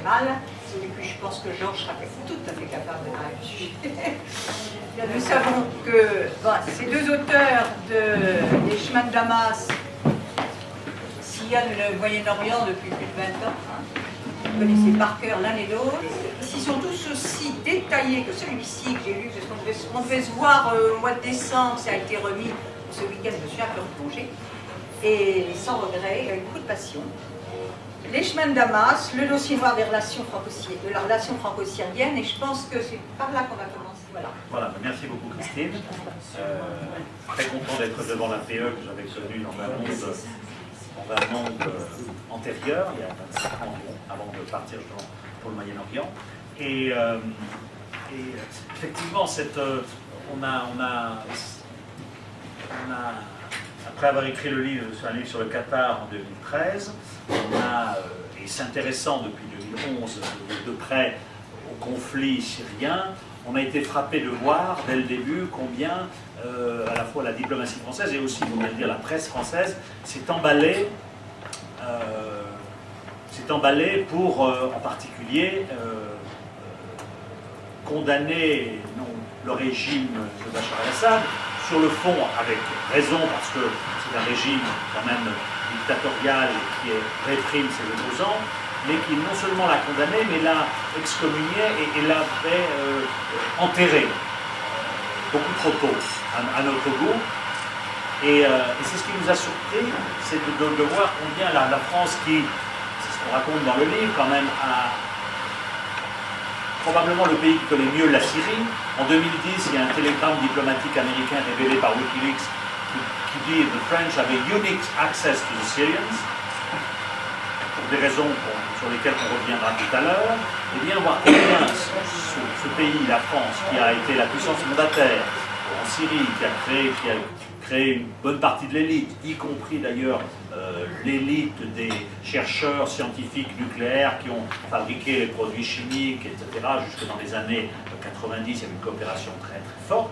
mal. Et puis je pense que Georges sera tout à fait capable de parler du sujet. Nous savons que ces deux auteurs des chemins de Damas sillonnent le Moyen-Orient depuis plus de 20 ans. Vous connaissez par cœur l'un et l'autre. Ils sont tous aussi détaillés que celui-ci que j'ai lu, parce qu'on devait se voir au mois de décembre, ça a été remis ce week-end, je me suis un peu replongée, et sans regret, avec beaucoup de passion. Les chemins de Damas, le dossier noir des relations de la relation franco-syrienne, et je pense que c'est par là qu'on va commencer. Voilà, merci beaucoup Christine. Très content d'être devant la PE que j'avais connue dans un monde antérieur, il y a 25 ans avant de partir pour le Moyen-Orient. Et effectivement, après avoir écrit le livre, un livre sur le Qatar en 2013, et s'intéressant depuis 2011 de près au conflit syrien, on a été frappé de voir dès le début combien à la fois la diplomatie française et aussi, il faut bien dire, la presse française s'est emballée pour en particulier condamner le régime de Bachar el-Assad, sur le fond avec raison, parce que c'est un régime quand même dictatorial qui réprime ses opposants, mais qui non seulement l'a condamné, mais l'a excommunié et l'avait enterré beaucoup trop tôt, à notre goût. Et c'est ce qui nous a surpris, c'est de voir combien la France, qui, c'est ce qu'on raconte dans le livre, quand même, a probablement le pays qui connaît mieux la Syrie. En 2010, il y a un télégramme diplomatique américain révélé par Wikileaks qui dit que the French have a unique access to the Syrians, pour des raisons sur lesquelles on reviendra tout à l'heure. Et bien voir combien ce pays, la France, qui a été la puissance mandataire en Syrie, qui a créé une bonne partie de l'élite, y compris d'ailleurs l'élite des chercheurs scientifiques nucléaires qui ont fabriqué les produits chimiques, etc. Jusque dans les années 90, il y a une coopération très très forte.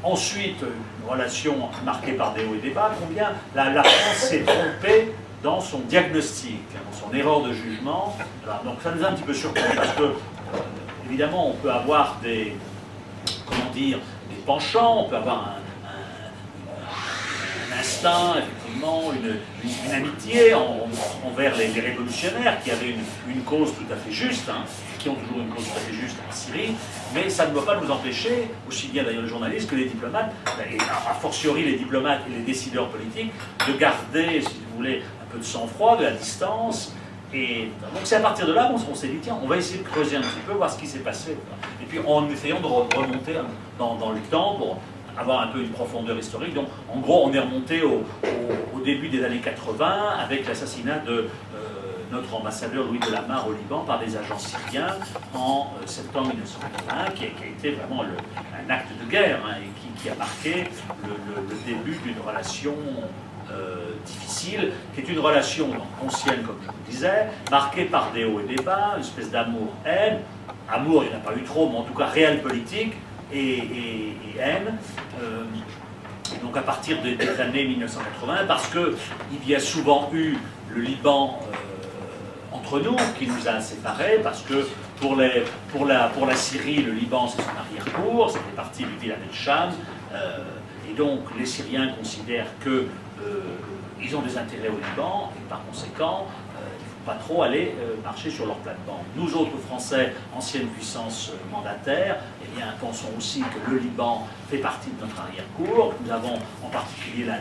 Ensuite, une relation marquée par des hauts et des bas, combien la France s'est trompée dans son diagnostic, dans son erreur de jugement. Voilà. Donc ça nous a un petit peu surpris parce que, évidemment, on peut avoir des penchants, on peut avoir un instinct, effectivement, une amitié envers les révolutionnaires qui avaient une cause tout à fait juste, qui ont toujours une cause tout à fait juste en Syrie, mais ça ne doit pas nous empêcher, aussi bien d'ailleurs les journalistes que les diplomates, et a fortiori les diplomates et les décideurs politiques, de garder, si vous voulez, un peu de sang-froid, de la distance. Et donc c'est à partir de là qu'on s'est dit, tiens, on va essayer de creuser un petit peu, voir ce qui s'est passé. Et puis en essayant de remonter dans le temps pour avoir un peu une profondeur historique. Donc en gros, on est remonté au début des années 80 avec l'assassinat de notre ambassadeur Louis Delamarre au Liban par des agents syriens en septembre 1981, qui a été vraiment un acte de guerre et qui a marqué le début d'une relation difficile, qui est une relation ancienne, comme je vous le disais, marquée par des hauts et des bas, une espèce d'amour-haine. Amour, il n'y en a pas eu trop, mais en tout cas réel politique, et haine. Donc à partir des années 1980, parce qu'il y a souvent eu le Liban entre nous, qui nous a séparés, parce que pour la Syrie, le Liban c'est son arrière-cour, ça fait partie du Vilanet Cham, et donc les Syriens considèrent qu'ils ont des intérêts au Liban, et par conséquent, il ne faut pas trop aller marcher sur leur plate-bande. Nous autres Français, ancienne puissance mandataire, eh bien, pensons aussi que le Liban fait partie de notre arrière-cour. Nous avons en particulier la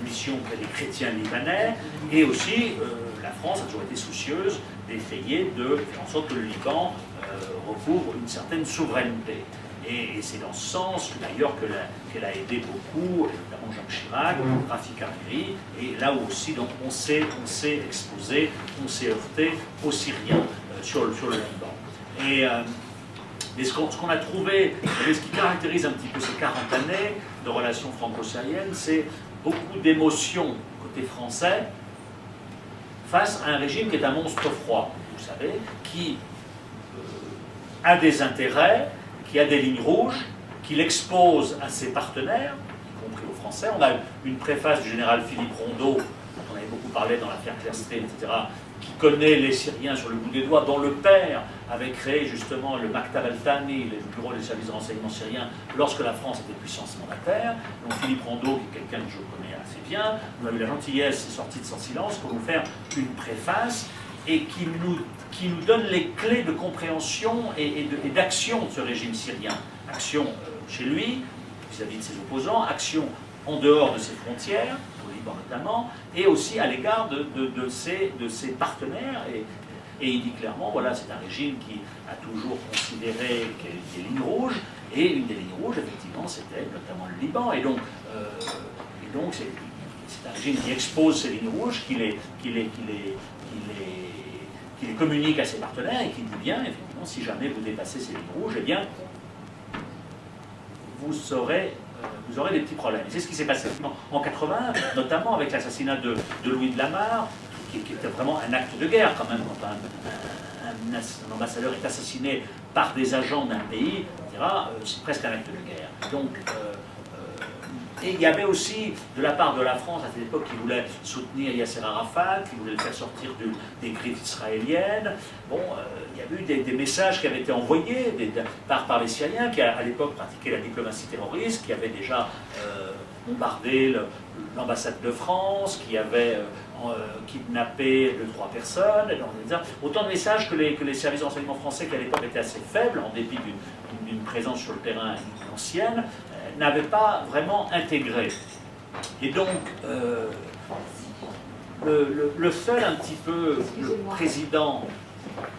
mission auprès des chrétiens libanais, et aussi la France a toujours été soucieuse d'essayer de faire en sorte que le Liban recouvre une certaine souveraineté. Et c'est dans ce sens, d'ailleurs, qu'elle a aidé beaucoup, évidemment Jacques Chirac, Rafik Hariri, et là aussi, donc, on s'est exposé, on s'est heurté aux Syriens sur le Liban. Mais ce qu'on a trouvé, et ce qui caractérise un petit peu ces 40 années de relations franco-syriennes, c'est beaucoup d'émotions côté français face à un régime qui est un monstre froid, vous savez, qui a des intérêts, qui a des lignes rouges, qui l'expose à ses partenaires, y compris aux Français. On a une préface du général Philippe Rondeau, dont on avait beaucoup parlait dans l'affaire Clearstream, etc., qui connaît les Syriens sur le bout des doigts, dont le père avait créé justement le Maktab al-Thani, le bureau des services de renseignement syriens, lorsque la France était puissance mandataire. Donc Philippe Rondeau, qui est quelqu'un que je connais assez bien, nous a eu la gentillesse, c'est sorti de son silence, pour nous faire une préface et qui nous donne les clés de compréhension et d'action de ce régime syrien. Action chez lui, vis-à-vis de ses opposants, action en dehors de ses frontières, au Liban notamment, et aussi à l'égard de ses partenaires. Et il dit clairement, voilà, c'est un régime qui a toujours considéré qu'il y a des lignes rouges, et une des lignes rouges, effectivement, c'était notamment le Liban. Et donc c'est un régime qui expose ces lignes rouges, qui les communique à ses partenaires, et qui dit bien, effectivement, si jamais vous dépassez ces lignes rouges, eh bien, vous aurez des petits problèmes. C'est ce qui s'est passé en 80, notamment avec l'assassinat de Louis de Lamare, qui était vraiment un acte de guerre quand même, quand un ambassadeur est assassiné par des agents d'un pays, etc., c'est presque un acte de guerre. Donc, et il y avait aussi, de la part de la France, à cette époque, qui voulait soutenir Yasser Arafat, qui voulait le faire sortir des griffes israéliennes. Bon, il y a eu des messages qui avaient été envoyés par les Syriens, qui à l'époque pratiquaient la diplomatie terroriste, qui avaient déjà bombardé l'ambassade de France, qui avaient kidnappé 2-3 personnes. Autant de messages que les services de renseignement français, qui à l'époque étaient assez faibles, en dépit d'une présence sur le terrain ancienne, n'avait pas vraiment intégré. Et donc, le seul un petit peu, le président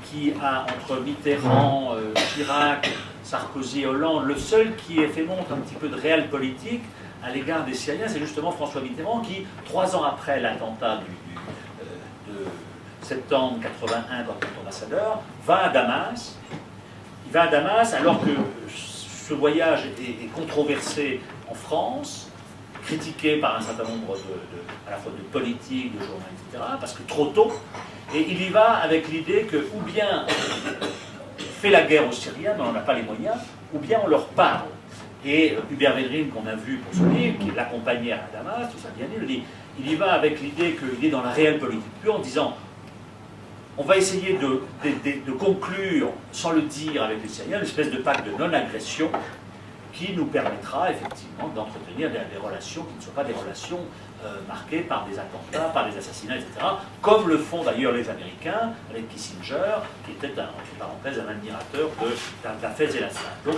qui a, entre Mitterrand, Chirac, Sarkozy, Hollande, le seul qui ait fait montre un petit peu de réel politique à l'égard des Syriens, c'est justement François Mitterrand qui, 3 ans après l'attentat de septembre 81 dans le ambassadeur, va à Damas. Il va à Damas alors que ce voyage est controversé en France, critiqué par un certain nombre à la fois de politiques, de journalistes, etc., parce que trop tôt, et il y va avec l'idée que, ou bien on fait la guerre aux Syriens, mais on n'a pas les moyens, ou bien on leur parle. Et Hubert Védrine, qu'on a vu pour son livre, qui l'accompagnait à Damas, tout ça bien dit, il y va avec l'idée qu'il est dans la réelle politique pure, en disant on va essayer de conclure, sans le dire avec les Syriens, une espèce de pacte de non-agression qui nous permettra effectivement d'entretenir des relations qui ne sont pas des relations marquées par des attentats, par des assassinats, etc. Comme le font d'ailleurs les Américains avec Kissinger, qui était, entre parenthèses, un admirateur d'Hafez el-Assad. Donc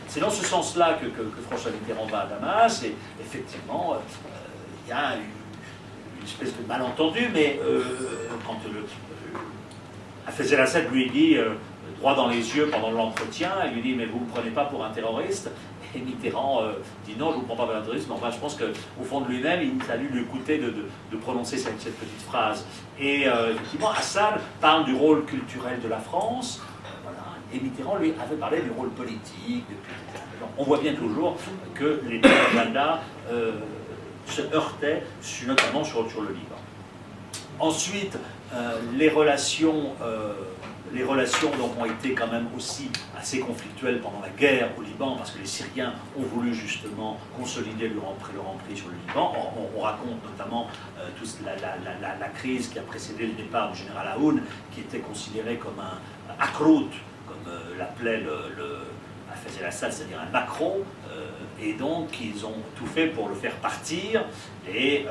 c'est dans ce sens-là que François Mitterrand va à Damas, et effectivement, il y a une espèce de malentendu, mais quand Hafez el-Assad lui dit, droit dans les yeux pendant l'entretien, il lui dit « mais vous ne me prenez pas pour un terroriste ?» Et Mitterrand dit « non, je ne vous prends pas pour un terroriste », mais enfin, je pense qu'au fond de lui-même, ça a dû lui coûter de prononcer cette petite phrase. Et effectivement, Assad parle du rôle culturel de la France, voilà, et Mitterrand, lui, avait parlé du rôle politique. On voit bien toujours que les deux agendas se heurtaient, notamment sur le Liban. Ensuite, les relations donc, ont été quand même aussi assez conflictuelles pendant la guerre au Liban, parce que les Syriens ont voulu justement consolider leur emprise sur le Liban. On raconte notamment toute la crise qui a précédé le départ du général Aoun, qui était considéré comme un akrout, comme l'appelait Hafez el-Assad, c'est-à-dire un macro, et donc ils ont tout fait pour le faire partir, et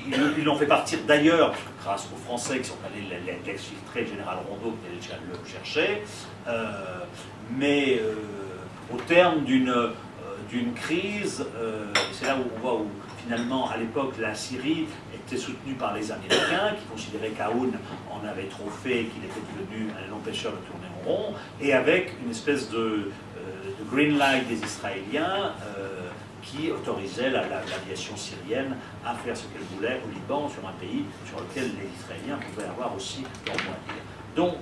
ils l'ont fait partir d'ailleurs grâce aux Français qui sont allés l'exfiltrer, le général Rondeau qui allait le chercher, mais au terme d'une crise, c'est là où on voit où finalement à l'époque la Syrie était soutenue par les Américains qui considéraient qu'Aoun en avait trop fait, qu'il était devenu un empêcheur de tourner en rond, et avec une espèce de green light des Israéliens qui autorisait l'aviation syrienne à faire ce qu'elle voulait au Liban, sur un pays sur lequel les Israéliens pouvaient avoir aussi leur mot à dire. Donc,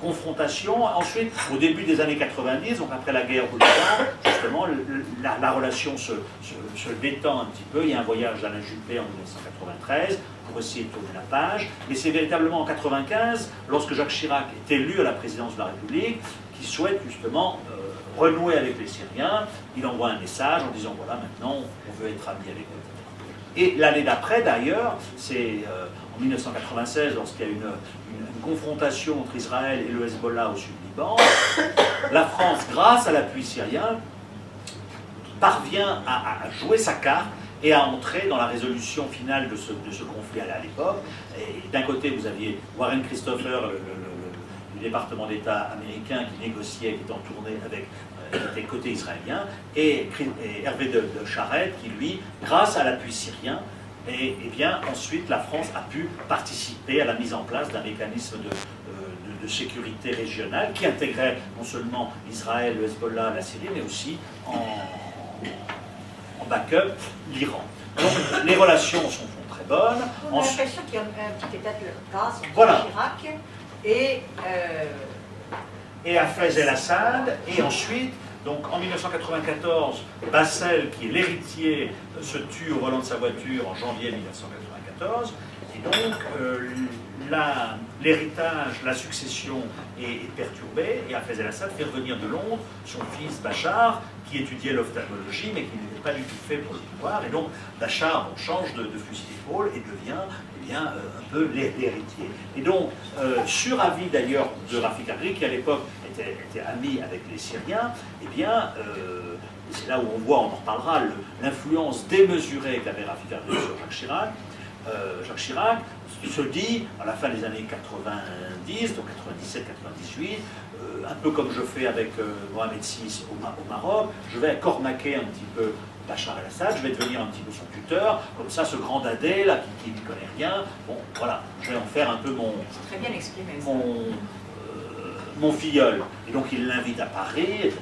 confrontation. Ensuite, au début des années 90, donc après la guerre au Liban, justement, la relation se détend un petit peu. Il y a un voyage d'Alain Juppé en 1993 pour essayer de tourner la page. Mais c'est véritablement en 1995, lorsque Jacques Chirac est élu à la présidence de la République, qu'il souhaite justement renouer avec les Syriens. Il envoie un message en disant voilà, maintenant on veut être amis avec eux. Et l'année d'après, d'ailleurs, c'est en 1996, lorsqu'il y a une confrontation entre Israël et le Hezbollah au sud du Liban, la France, grâce à l'appui syrien, parvient à jouer sa carte et à entrer dans la résolution finale de ce conflit à l'époque. Et d'un côté, vous aviez Warren Christopher, du département d'État américain, qui négociait, qui était en tournée avec des côtés israéliens, et Hervé de Charette, qui lui, grâce à l'appui syrien, et bien ensuite la France a pu participer à la mise en place d'un mécanisme de sécurité régionale qui intégrait non seulement Israël, le Hezbollah, la Syrie, mais aussi en backup l'Iran. Donc les relations sont très bonnes. On a l'impression qu'il y a un petit état de grâce entre voilà. Chirac et Hafez el-Assad, et ensuite, donc en 1994, Bassel, qui est l'héritier, se tue au volant de sa voiture en janvier 1994, et donc l'héritage, la succession est perturbée, et Hafez el-Assad fait revenir de Londres son fils Bachar, qui étudiait l'ophtalmologie, mais qui n'était pas du tout fait pour le pouvoir, et donc Bachar change de fusil d'épaule et devient un peu l'héritier. Et donc, sur avis d'ailleurs de Rafik Hariri, qui à l'époque était ami avec les Syriens, et c'est là où on voit, on en reparlera, l'influence démesurée qu'avait Rafik Hariri sur Jacques Chirac. Jacques Chirac se dit, à la fin des années 90, donc 97-98, un peu comme je fais avec Mohamed VI au Maroc, je vais cornaquer un petit peu Bachar el-Assad, je vais devenir un petit peu son tuteur, comme ça ce grand dadé là qui ne connaît rien, bon voilà, je vais en faire un peu très bien exprimé, mon filleul. Et donc il l'invite à Paris, etc.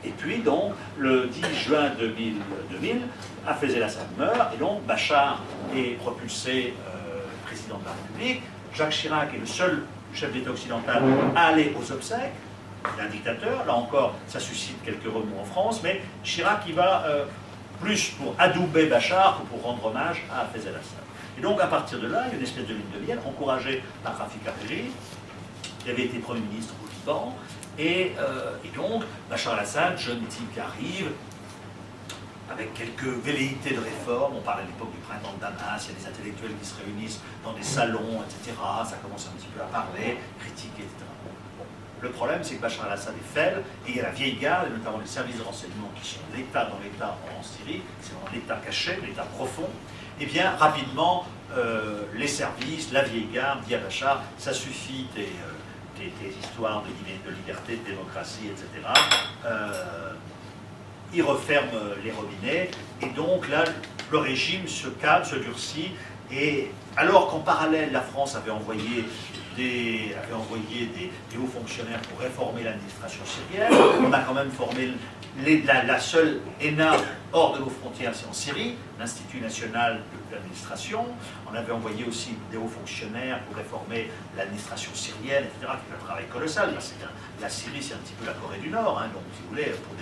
Et puis donc le 10 juin 2000, Hafez el-Assad meurt, et donc Bachar est propulsé président de la République. Jacques Chirac est le seul chef d'État occidental à aller aux obsèques d'un dictateur. Là encore, ça suscite quelques remous en France, mais Chirac y va plus pour adouber Bachar que pour rendre hommage à Hafez el-Assad. Et donc à partir de là, il y a une espèce de ligne de miel, encouragée par Rafik Hariri, qui avait été Premier ministre au Liban, et donc Bachar el-Assad, jeune type qui arrive, avec quelques velléités de réforme. On parle à l'époque du printemps de Damas, il y a des intellectuels qui se réunissent dans des salons, etc. Ça commence un petit peu à parler, critiquer, etc. Bon. Le problème, c'est que Bachar el-Assad est faible, et il y a la vieille garde, et notamment les services de renseignement qui sont l'État dans l'État en Syrie, c'est dans l'État caché, l'État profond. Et bien, rapidement, les services, la vieille garde, dit à Bachar, ça suffit tes histoires de liberté, de démocratie, etc. Il referme les robinets, et donc là, le régime se calme, se durcit, et alors qu'en parallèle, la France avait envoyé des hauts fonctionnaires pour réformer l'administration syrienne, on a quand même formé la seule ENA hors de nos frontières, c'est en Syrie, l'Institut national de l'administration. On avait envoyé aussi des hauts fonctionnaires pour réformer l'administration syrienne, etc., qui est un travail colossal. La Syrie, c'est un petit peu la Corée du Nord, hein, donc si vous voulez, pour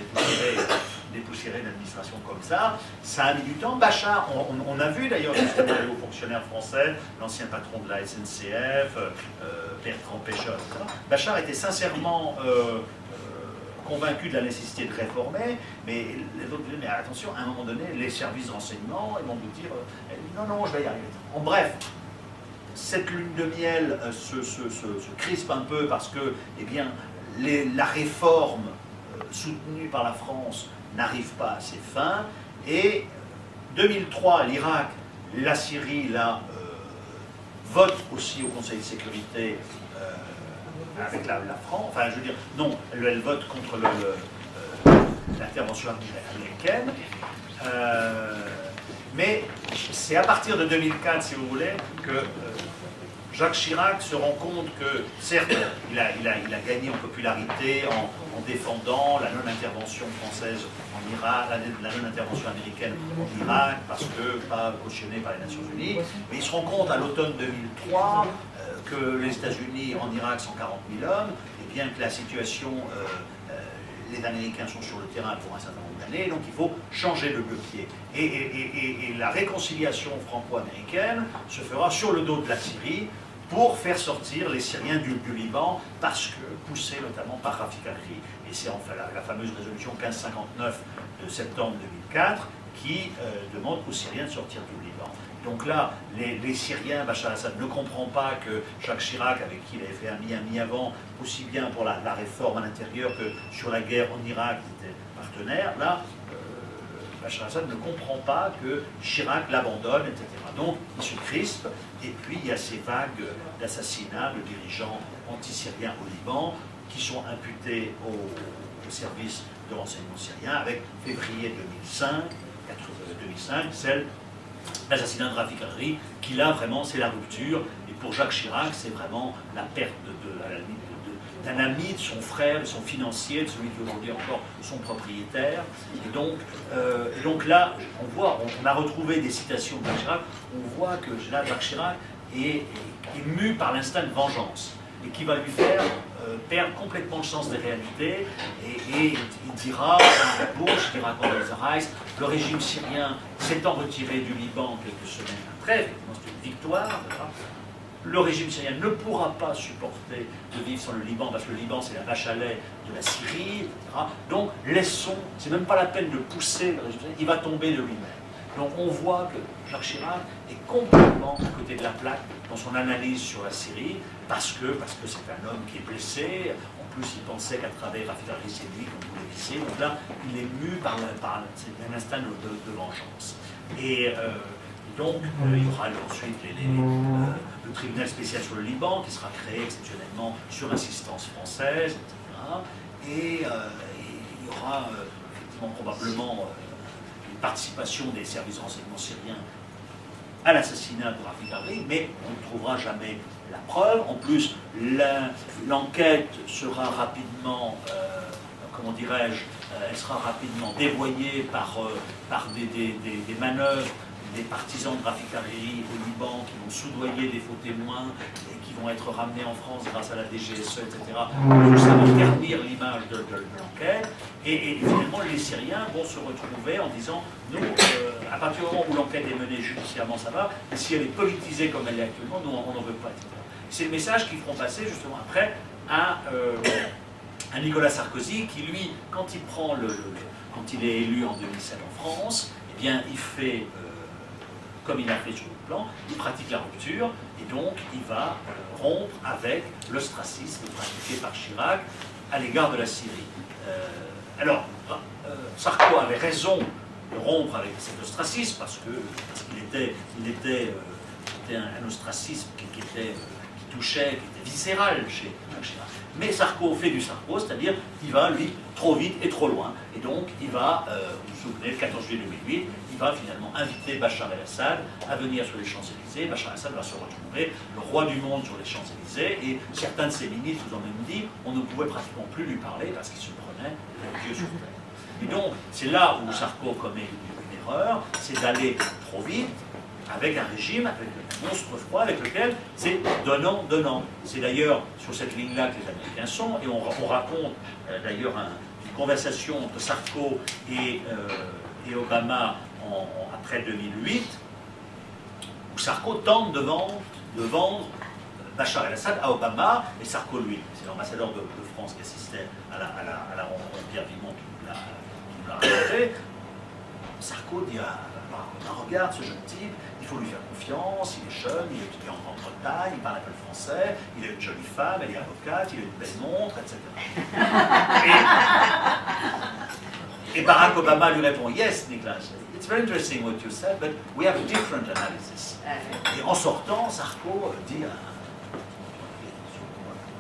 dépoussiérer une administration comme ça a mis du temps. Bachar, on a vu d'ailleurs justement les hauts fonctionnaires français, l'ancien patron de la SNCF, Bertrand Pêcheur, etc. Bachar était sincèrement convaincu de la nécessité de réformer, mais les autres disaient, mais attention, à un moment donné, les services de renseignement, ils vont vous dire, non, je vais y arriver. En bref, cette lune de miel se crispe un peu parce que, eh bien, la réforme soutenue par la France n'arrive pas à ses fins, et 2003, l'Irak, la Syrie, là, vote aussi au Conseil de sécurité avec la France, enfin je veux dire, non, elle vote contre l'intervention américaine, mais c'est à partir de 2004, si vous voulez, que Jacques Chirac se rend compte que, certes, il a gagné en popularité en défendant la non-intervention française en Irak, la non-intervention américaine en Irak, parce que pas cautionnée par les Nations Unies, mais il se rend compte à l'automne 2003 que les États-Unis en Irak sont 40 000 hommes, et bien que la situation, les Américains sont sur le terrain pour un certain nombre d'années, donc il faut changer de pied. Et la réconciliation franco-américaine se fera sur le dos de la Syrie pour faire sortir les Syriens du Liban, parce que poussés notamment par Rafik Hariri. Et c'est enfin la fameuse résolution 1559 de septembre 2004 qui demande aux Syriens de sortir du Liban. Donc là, les Syriens, Bachar al-Assad ne comprend pas que Jacques Chirac, avec qui il avait fait un ami avant, aussi bien pour la réforme à l'intérieur que sur la guerre en Irak, il était partenaire. Là, Bachar al-Assad ne comprend pas que Chirac l'abandonne, etc. Donc, il se crispe, et puis il y a ces vagues d'assassinats de dirigeants anti-syriens au Liban, qui sont imputés au service de renseignement syrien, avec février 2005, celle l'assassinat de Rafik Hariri, qui là vraiment c'est la rupture, et pour Jacques Chirac c'est vraiment la perte d'un ami, de son frère, de son financier, de celui qui aujourd'hui est encore son propriétaire. Et donc là, on a retrouvé des citations de Jacques Chirac, on voit que là Jacques Chirac est mu par l'instinct de vengeance, et qui va lui faire perdre complètement le sens des réalités, et il dira dans la bouche, il dira dans les Rice, le régime syrien s'étant retiré du Liban quelques semaines après, effectivement c'est une victoire, le régime syrien ne pourra pas supporter de vivre sans le Liban, parce que le Liban c'est la vache à lait de la Syrie, etc. Donc laissons, c'est même pas la peine de pousser le régime syrien, il va tomber de lui-même. Donc on voit que Jacques Chirac est complètement à côté de la plaque dans son analyse sur la Syrie, parce que c'est un homme qui est blessé, en plus il pensait qu'à travers Rafik Hariri c'est lui qu'on voulait visser, donc là il est mu par un instinct de vengeance. Et donc il y aura ensuite le tribunal spécial sur le Liban qui sera créé exceptionnellement sur insistance française, etc. Et il y aura effectivement probablement participation des services de renseignement syriens à l'assassinat de Rafik Hariri, mais on ne trouvera jamais la preuve. En plus, l'enquête sera rapidement, comment dirais-je, elle sera rapidement dévoyée par des manœuvres des partisans de Rafik Hariri au Liban qui vont soudoyer des faux témoins et qui vont être ramenés en France grâce à la DGSE, etc. Donc ça va ternir l'image de l'enquête. Et finalement, les Syriens vont se retrouver en disant, nous, à partir du moment où l'enquête est menée judiciairement, ça va, mais si elle est politisée comme elle l'est actuellement, nous, on n'en veut pas, etc. C'est le message qu'ils feront passer justement après à Nicolas Sarkozy, qui lui, quand il est élu en 2007 en France, eh bien, il fait comme il a fait sur le plan, il pratique la rupture, et donc il va rompre avec l'ostracisme pratiqué par Chirac à l'égard de la Syrie. Alors, Sarko avait raison de rompre avec cet ostracisme, parce qu'il était un ostracisme qui touchait, qui était viscéral chez Chirac. Mais Sarko fait du Sarko, c'est-à-dire qu'il va, lui, trop vite et trop loin. Et donc, il va, vous vous souvenez, le 14 juillet 2008, il va finalement inviter Bachar el-Assad à venir sur les Champs-Élysées. Bachar el-Assad va se retrouver le roi du monde sur les Champs-Élysées, et certains de ses ministres vous ont même dit on ne pouvait pratiquement plus lui parler parce qu'il se prenait les yeux sur terre. Et donc, c'est là où Sarko commet une erreur, c'est d'aller trop vite, avec un régime, avec un monstre froid, avec lequel c'est donnant. C'est d'ailleurs sur cette ligne-là que les Américains sont, et on raconte d'ailleurs une conversation entre Sarko et Obama après 2008, où Sarko tente de vendre Bachar el-Assad à Obama, et Sarko, lui, c'est l'ambassadeur de France qui assistait à la rencontre, Pierre Vimont qui nous l'a raconté. Sarko dit à Obama, regarde ce jeune type, il faut lui faire confiance, il est jeune, il est étudiant en Bretagne, il parle un peu le français, il a une jolie femme, elle est avocate, il a une belle montre, etc. Et Barack Obama lui répond, yes, Nicolas, it's very interesting what you said, but we have a different analysis. Et en sortant, Sarko dit,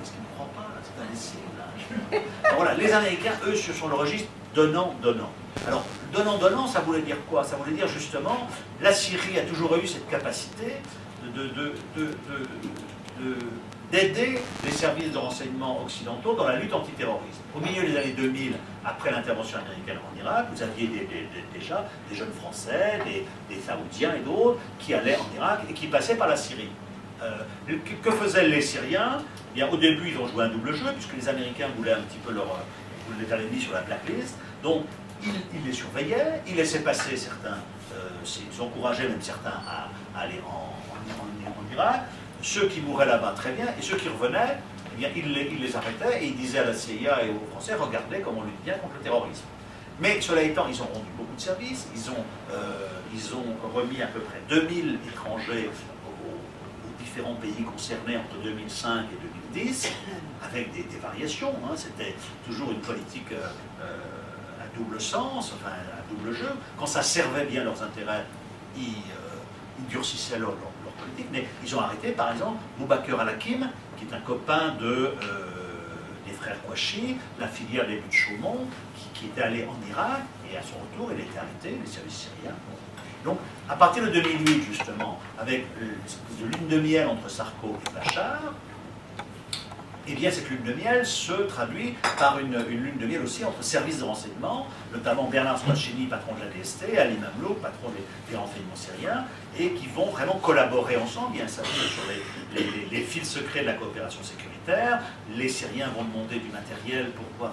est-ce qu'il ne prend pas, c'est indécis. Voilà, les Américains, eux, sur le registre donnant. Alors, donnant, ça voulait dire quoi? Ça voulait dire justement, la Syrie a toujours eu cette capacité d'aider les services de renseignement occidentaux dans la lutte antiterroriste. Au milieu des années 2000, après l'intervention américaine en Irak, vous aviez déjà des jeunes Français, des Saoudiens et d'autres qui allaient en Irak et qui passaient par la Syrie. Que faisaient les Syriens? Eh bien, au début, ils ont joué un double jeu, puisque les Américains voulaient un petit peu les avaient mis sur la blacklist. Donc, ils les surveillaient, ils laissaient passer certains, ils encourageaient même certains à aller en Irak. Ceux qui mouraient là-bas, très bien, et ceux qui revenaient, eh bien, ils les arrêtaient et ils disaient à la CIA et aux Français, regardez comment on lutte bien contre le terrorisme. Mais cela étant, ils ont rendu beaucoup de services, ils ont remis à peu près 2000 étrangers aux différents pays concernés entre 2005 et 2010, avec des variations, hein. C'était toujours une politique à double sens, enfin à double jeu. Quand ça servait bien leurs intérêts, ils durcissaient leur politique, mais ils ont arrêté par exemple Boubacar Al-Hakim, qui est un copain des frères Kouachi, la filière des buts de Chaumont, qui était allé en Irak, et à son retour, il a été arrêté, les services syriens. Donc, à partir de 2008, justement, avec de lune de miel entre Sarko et Bachar, eh bien, cette lune de miel se traduit par une lune de miel aussi entre services de renseignement, notamment Bernard Squarcini, patron de la DST, Ali Mamlouk, patron des renseignements syriens, et qui vont vraiment collaborer ensemble. Il y a un s'appuie sur les fils secrets de la coopération sécuritaire. Les Syriens vont demander du matériel pour pouvoir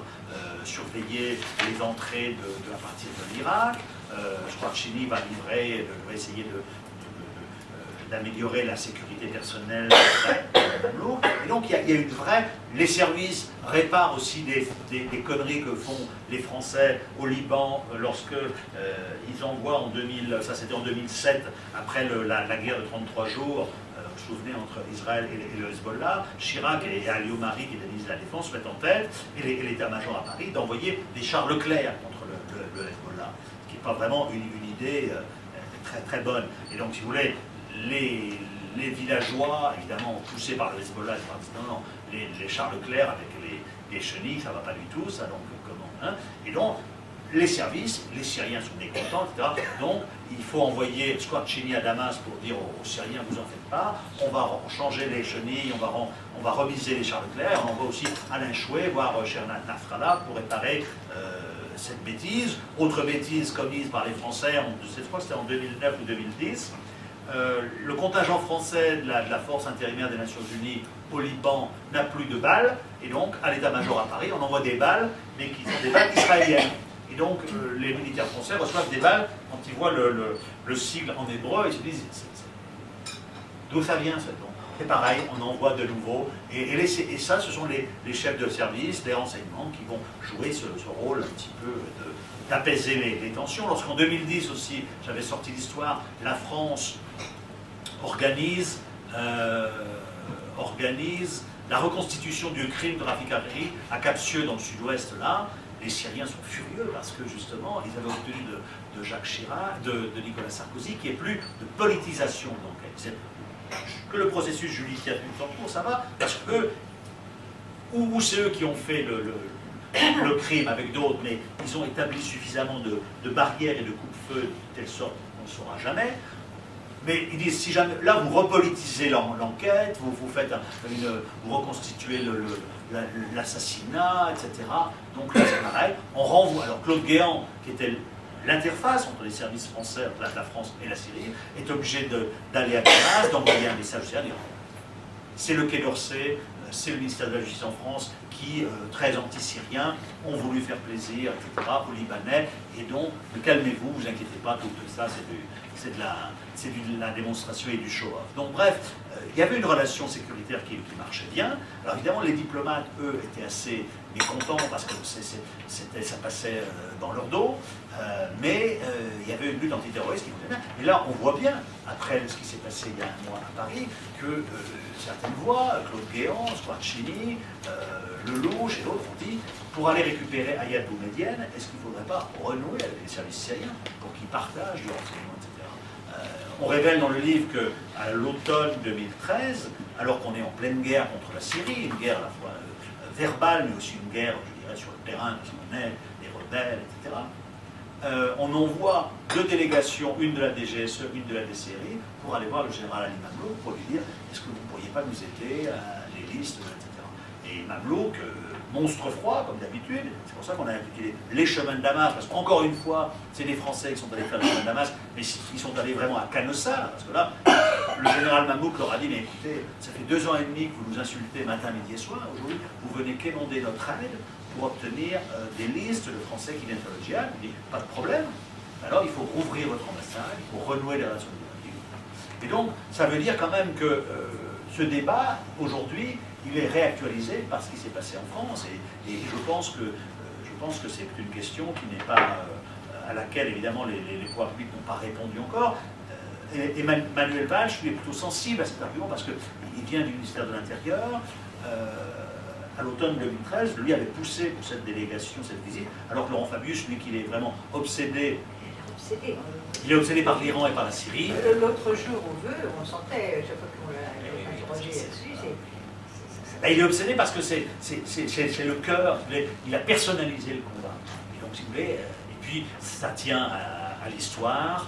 surveiller les entrées à partir de l'Irak. Squarcini va essayer d'améliorer la sécurité personnelle de Mamlouk. Et donc il y a une vraie... Les services réparent aussi des conneries que font les Français au Liban lorsque ils envoient en 2000, ça c'était en 2007, après la guerre de 33 jours, vous vous souvenez, entre Israël et le Hezbollah, Chirac et Ali Omari, qui est ministre de la Défense, mettent en tête, et l'état-major à Paris, d'envoyer des chars Leclerc contre le Hezbollah, qui n'est pas vraiment une idée très, très bonne. Et donc, si vous voulez, les villageois, évidemment, poussés par le Hezbollah, disent non, les chars Leclerc avec les chenilles, ça ne va pas du tout, ça, donc comment, hein? Et donc, les services, les Syriens sont mécontents, etc. Donc, il faut envoyer Squarcini à Damas pour dire aux Syriens, vous en faites pas, on va changer les chenilles, on va remiser les chars Leclerc, on envoie aussi Alain Chouet, voir Chernat Nasrallah pour réparer cette bêtise. Autre bêtise commise par les Français, je crois que c'était en 2009 ou 2010, le contingent français de la force intérimaire des Nations Unies au Liban n'a plus de balles, et donc à l'état-major à Paris, on envoie des balles, mais qui sont des balles israéliennes. Et donc les militaires français reçoivent des balles, quand ils voient le sigle en hébreu, ils se disent d'où ça vient ce nom? C'est pareil, on envoie de nouveau, et ça ce sont les chefs de service, les renseignements qui vont jouer ce rôle un petit peu d'apaiser les tensions. Lorsqu'en 2010 aussi, j'avais sorti l'histoire, la France organise la reconstitution du crime de trafiquerie à Capsieux dans le sud-ouest là. Les Syriens sont furieux parce que justement ils avaient obtenu de Jacques Chirac, de Nicolas Sarkozy, qu'il n'y ait plus de politisation de l'enquête. Que le processus judiciaire est en cours, ça va, parce que ou c'est eux qui ont fait le crime avec d'autres, mais ils ont établi suffisamment de barrières et de coupe-feu de telle sorte qu'on ne saura jamais. Mais ils disent, si jamais, là vous repolitisez l'enquête, vous reconstituez l'assassinat, etc. Donc là c'est pareil, on renvoie. Alors Claude Guéant, qui était l'interface entre les services français, entre la France et la Syrie, est obligé d'aller à Damas, d'envoyer un message, c'est le Quai d'Orsay, c'est le ministère de la Justice en France qui, très anti-syriens, ont voulu faire plaisir, etc., aux Libanais, et donc, calmez-vous, vous inquiétez pas, tout ça, c'est de la démonstration et du show-off. Donc bref, il y avait une relation sécuritaire qui marchait bien. Alors évidemment, les diplomates, eux, étaient assez mécontents parce que ça passait dans leur dos, mais il y avait une lutte antiterroriste qui fonctionnait bien. Et là, on voit bien, après ce qui s'est passé il y a un mois à Paris, que certaines voix, Claude Guéant, Squarcini, Lelouch et d'autres ont dit, pour aller récupérer Ayad Boumedienne, est-ce qu'il ne faudrait pas renouer avec les services syriens pour qu'ils partagent du renseignement, etc. On révèle dans le livre qu'à l'automne 2013, alors qu'on est en pleine guerre contre la Syrie, une guerre à la fois verbale, mais aussi une guerre, je dirais, sur le terrain, parce qu'on est des rebelles, etc., on envoie deux délégations, une de la DGSE, une de la DCRI, pour aller voir le général Ali Mamlouk pour lui dire est-ce que vous ne pourriez pas nous aider à les listes, etc. Et Mamlouk, monstre froid, comme d'habitude, c'est pour ça qu'on a impliqué les chemins de Damas, parce qu'encore une fois, c'est les Français qui sont allés faire les chemins de Damas, mais ils sont allés vraiment à Canossa, parce que là, le général Mamlouk leur a dit mais écoutez, ça fait 2 ans et demi que vous nous insultez matin, midi et soir, aujourd'hui, vous venez quémander notre aide pour obtenir des listes de Français qui viennent faire le djihad. On dit, pas de problème. Alors il faut rouvrir votre ambassade, il faut renouer les relations diplomatiques. Et donc, ça veut dire quand même que ce débat, aujourd'hui, il est réactualisé par ce qui s'est passé en France. Et je pense que, je pense que c'est une question qui n'est pas, à laquelle évidemment les pouvoirs publics n'ont pas répondu encore. Et Manuel Valls, lui, est plutôt sensible à cet argument parce qu'il vient du ministère de l'Intérieur. À l'automne 2013, lui avait poussé pour cette délégation, cette visite, alors que Laurent Fabius, lui, qu'il est vraiment obsédé. Il est obsédé par l'Iran et par la Syrie. L'autre jour, au vœu, on sentait, chaque fois qu'on l'a interrogé là-dessus, il est obsédé parce que c'est le cœur, il a personnalisé le combat. Et donc, si vous voulez, et puis ça tient à l'histoire,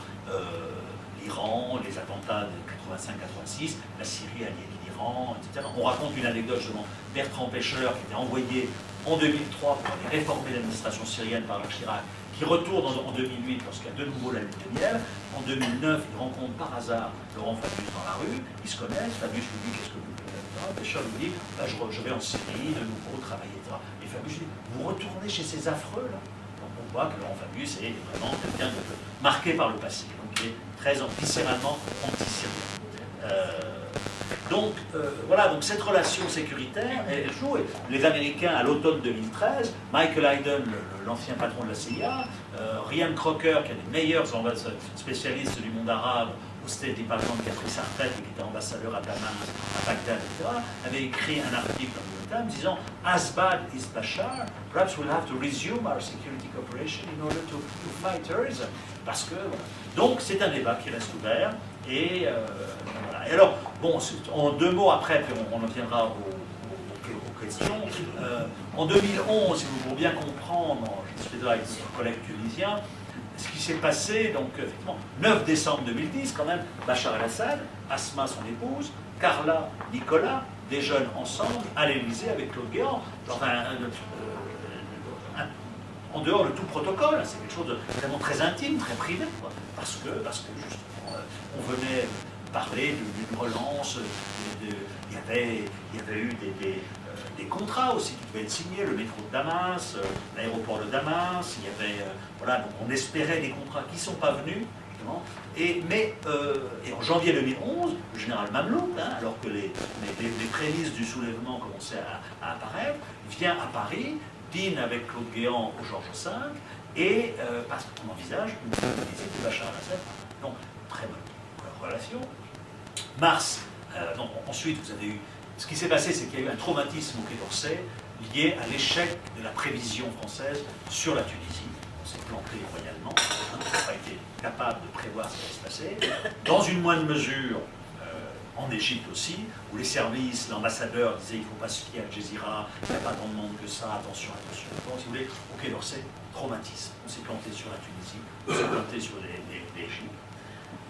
l'Iran, les attentats de 85-86, la Syrie alliée de l'Iran, etc. On raconte une anecdote justement, Bertrand Pêcheur, qui était envoyé en 2003 pour aller réformer l'administration syrienne par Jacques Chirac, qui retourne en 2008 lorsqu'il y a de nouveau la lune de miel. En 2009, il rencontre par hasard Laurent Fabius dans la rue, ils se connaissent, Fabius lui dit qu'est-ce que vous faites là-dedans, Pêcheur lui dit je vais en Syrie, de nouveau travailler, etc. Et Fabius lui dit vous retournez chez ces affreux là. Donc on voit que Laurent Fabius est vraiment quelqu'un de marqué par le passé, donc il est très viscéralement anti-syrien. Voilà, donc cette relation sécuritaire, elle joue. Les Américains, à l'automne 2013, Michael Hayden, l'ancien patron de la CIA, Ryan Crocker, qui est un des meilleurs spécialistes du monde arabe au State Department, qui a pris sa retraite et qui était ambassadeur à Damas, à Bagdad, etc., avait écrit un article dans le New York Times disant « As bad is Bashar, perhaps we'll have to resume our security cooperation in order to fight terrorism. » Parce que, voilà. Donc, c'est un débat qui reste ouvert. Et, voilà. Et alors, bon, en deux mots après, puis on en viendra aux questions. En 2011, pour bien comprendre, je discutais avec notre collègue tunisien, ce qui s'est passé, donc effectivement, 9 décembre 2010, quand même, Bachar el-Assad, Asma, son épouse, Carla, Nicolas, déjeunent ensemble à l'Élysée avec Claude Guéant. En dehors de tout protocole, c'est quelque chose de vraiment très intime, très privé, quoi. Parce que justement, on venait parler d'une relance, il y avait eu des contrats aussi qui devaient être signés, le métro de Damas, l'aéroport de Damas, il y avait, voilà, donc on espérait des contrats qui ne sont pas venus, justement. Et en janvier 2011, le général Mamelouk, alors que les prémices du soulèvement commençaient à apparaître, vient à Paris, dîne avec Claude Guéant au Georges V, et parce qu'on envisage une visite de Bachar el-Assad. Donc, très bonne relation. Mars, donc ensuite, vous avez eu. Ce qui s'est passé, c'est qu'il y a eu un traumatisme au Quai d'Orsay lié à l'échec de la prévision française sur la Tunisie. On s'est planté royalement, on n'a pas été capable de prévoir ce qui allait se passer. Dans une moindre mesure, en Égypte aussi, où les services, l'ambassadeur disait il ne faut pas se fier à Al Jazeera, il n'y a pas tant de monde que ça, attention, attention. Donc, si vous voulez, au Quai d'Orsay, traumatisme. On s'est planté sur la Tunisie, on s'est planté sur l'Égypte.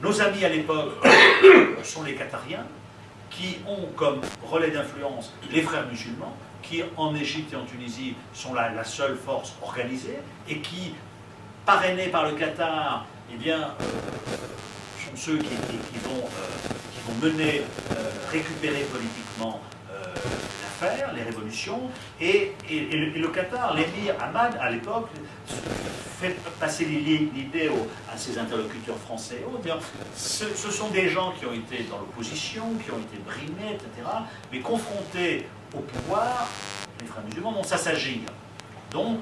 Nos amis à l'époque sont les Qatariens, qui ont comme relais d'influence les frères musulmans, qui en Égypte et en Tunisie sont la seule force organisée, et qui, parrainés par le Qatar, eh bien, sont ceux qui vont mener, récupérer politiquement l'affaire, les révolutions, et le Qatar, l'émir Hamad, à l'époque, fait passer l'idée à ses interlocuteurs français et autres. Ce sont des gens qui ont été dans l'opposition, qui ont été brimés, etc., mais confrontés au pouvoir, les frères musulmans vont s'assagir. Donc,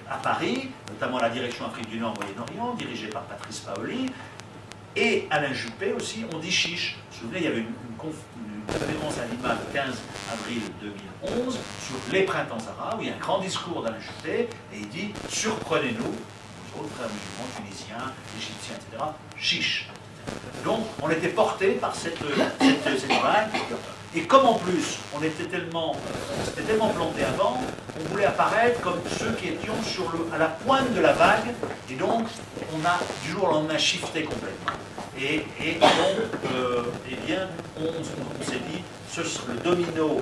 à Paris, notamment la direction Afrique du Nord, Moyen-Orient, dirigée par Patrice Paoli, et Alain Juppé aussi, on dit chiche. Vous vous souvenez, il y avait une conférence à Lima le 15 avril 2011 sur les printemps arabes, où il y a un grand discours d'Alain Juppé, et il dit « Surprenez-nous, nous autres frères musulmans, tunisiens, égyptiens, etc., chiche ». Donc, on était porté par cette vague. Et comme en plus, on s'était tellement planté avant, on voulait apparaître comme ceux qui étions à la pointe de la vague, et donc on a du jour au lendemain shifté complètement. Et donc, eh bien, on s'est dit, le domino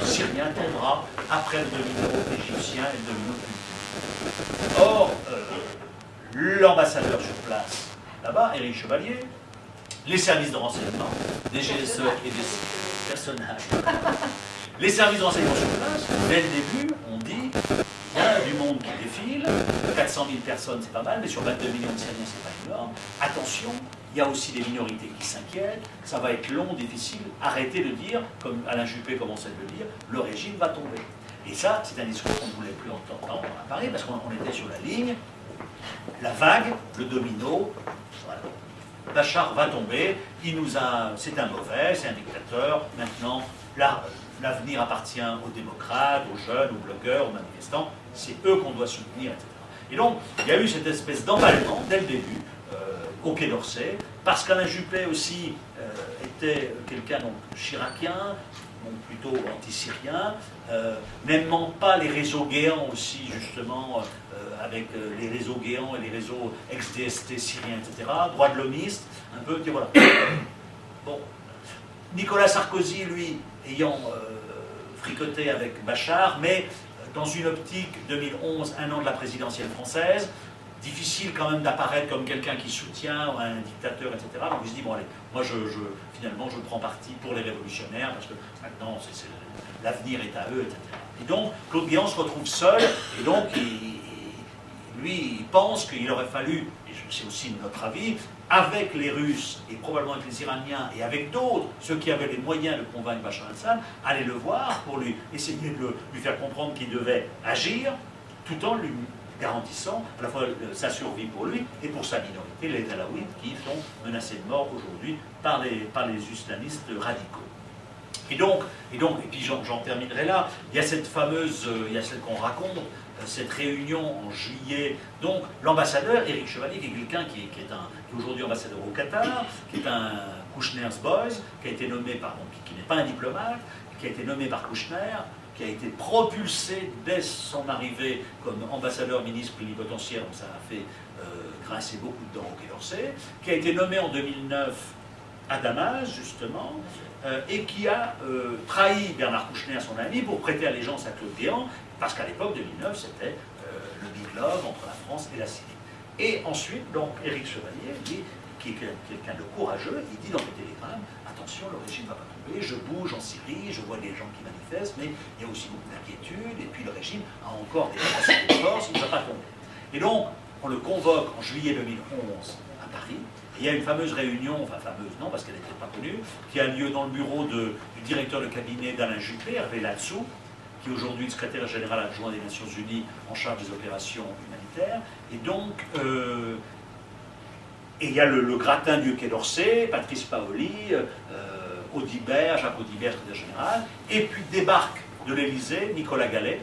syrien tombera après le domino égyptien et le domino tunisien. Or, l'ambassadeur sur place, là-bas, Éric Chevalier, les services de renseignement, des GSE et des personnages. Les services de renseignement sur place, dès le début, on dit il y a du monde qui défile, 400 000 personnes, c'est pas mal, mais sur 22 millions de Syriens, c'est pas énorme. Attention, il y a aussi des minorités qui s'inquiètent, ça va être long, difficile. Arrêtez de dire, comme Alain Juppé commençait de le dire, le régime va tomber. Et ça, c'est un discours qu'on ne voulait plus entendre à Paris, parce qu'on était sur la ligne, la vague, le domino, voilà. Bachar va tomber, c'est un mauvais, c'est un dictateur, maintenant, l'avenir appartient aux démocrates, aux jeunes, aux blogueurs, aux manifestants, c'est eux qu'on doit soutenir, etc. Et donc, il y a eu cette espèce d'emballement, dès le début, au Quai d'Orsay, parce qu'Alain Juppé aussi était quelqu'un chiracien, donc plutôt anti-syrien, n'aimant pas les réseaux guéants aussi, justement, avec les réseaux guéants et les réseaux ex-DST syriens, etc., droits de l'homiste, un peu, et voilà. Bon. Nicolas Sarkozy, lui, ayant fricoté avec Bachar, mais dans une optique 2011, un an de la présidentielle française, difficile quand même d'apparaître comme quelqu'un qui soutient un dictateur, etc. Donc il se dit, bon allez, moi finalement je prends parti pour les révolutionnaires, parce que maintenant l'avenir est à eux, etc. Et donc Claude Guéant se retrouve seul, et donc lui il pense qu'il aurait fallu, et c'est aussi notre avis, avec les Russes, et probablement avec les Iraniens, et avec d'autres, ceux qui avaient les moyens de convaincre Bachar al-Assad, aller le voir pour lui essayer de lui faire comprendre qu'il devait agir, tout en lui garantissant à la fois sa survie pour lui et pour sa minorité, les Alaouites, qui sont menacés de mort aujourd'hui par les islamistes radicaux. Et puis j'en terminerai là, il y a cette fameuse, il y a celle qu'on raconte, cette réunion en juillet, donc l'ambassadeur, Éric Chevalier, qui est quelqu'un qui est aujourd'hui ambassadeur au Qatar, qui est un Kushner's Boys, qui a été nommé qui n'est pas un diplomate, qui a été nommé par Kouchner, qui a été propulsé dès son arrivée comme ambassadeur ministre plénipotentiaire, donc ça a fait grincer beaucoup de dents au Quai d'Orsay, qui a été nommé en 2009 à Damas, justement, et qui a trahi Bernard Kouchner, son ami, pour prêter allégeance à Claude Guéant, parce qu'à l'époque, 2009, c'était le big love entre la France et la Syrie. Et ensuite, donc, Éric Chevalier, qui est quelqu'un de courageux, il dit dans le télégramme, attention, le régime ne va pas tomber, je bouge en Syrie, je vois des gens qui manifestent, mais il y a aussi beaucoup d'inquiétudes, et puis le régime a encore des forces, il ne va pas tomber. Et donc, on le convoque en juillet 2011 à Paris. Il y a une fameuse réunion, enfin fameuse non, parce qu'elle n'était pas connue, qui a lieu dans le bureau du directeur de cabinet d'Alain Juppé, Hervé Latsou, qui est aujourd'hui le secrétaire général adjoint des Nations Unies en charge des opérations humanitaires. Et donc, et il y a le gratin du Quai d'Orsay, Patrice Paoli, Audibert, Jacques Audibert, secrétaire général, et puis débarque de l'Élysée Nicolas Gallet.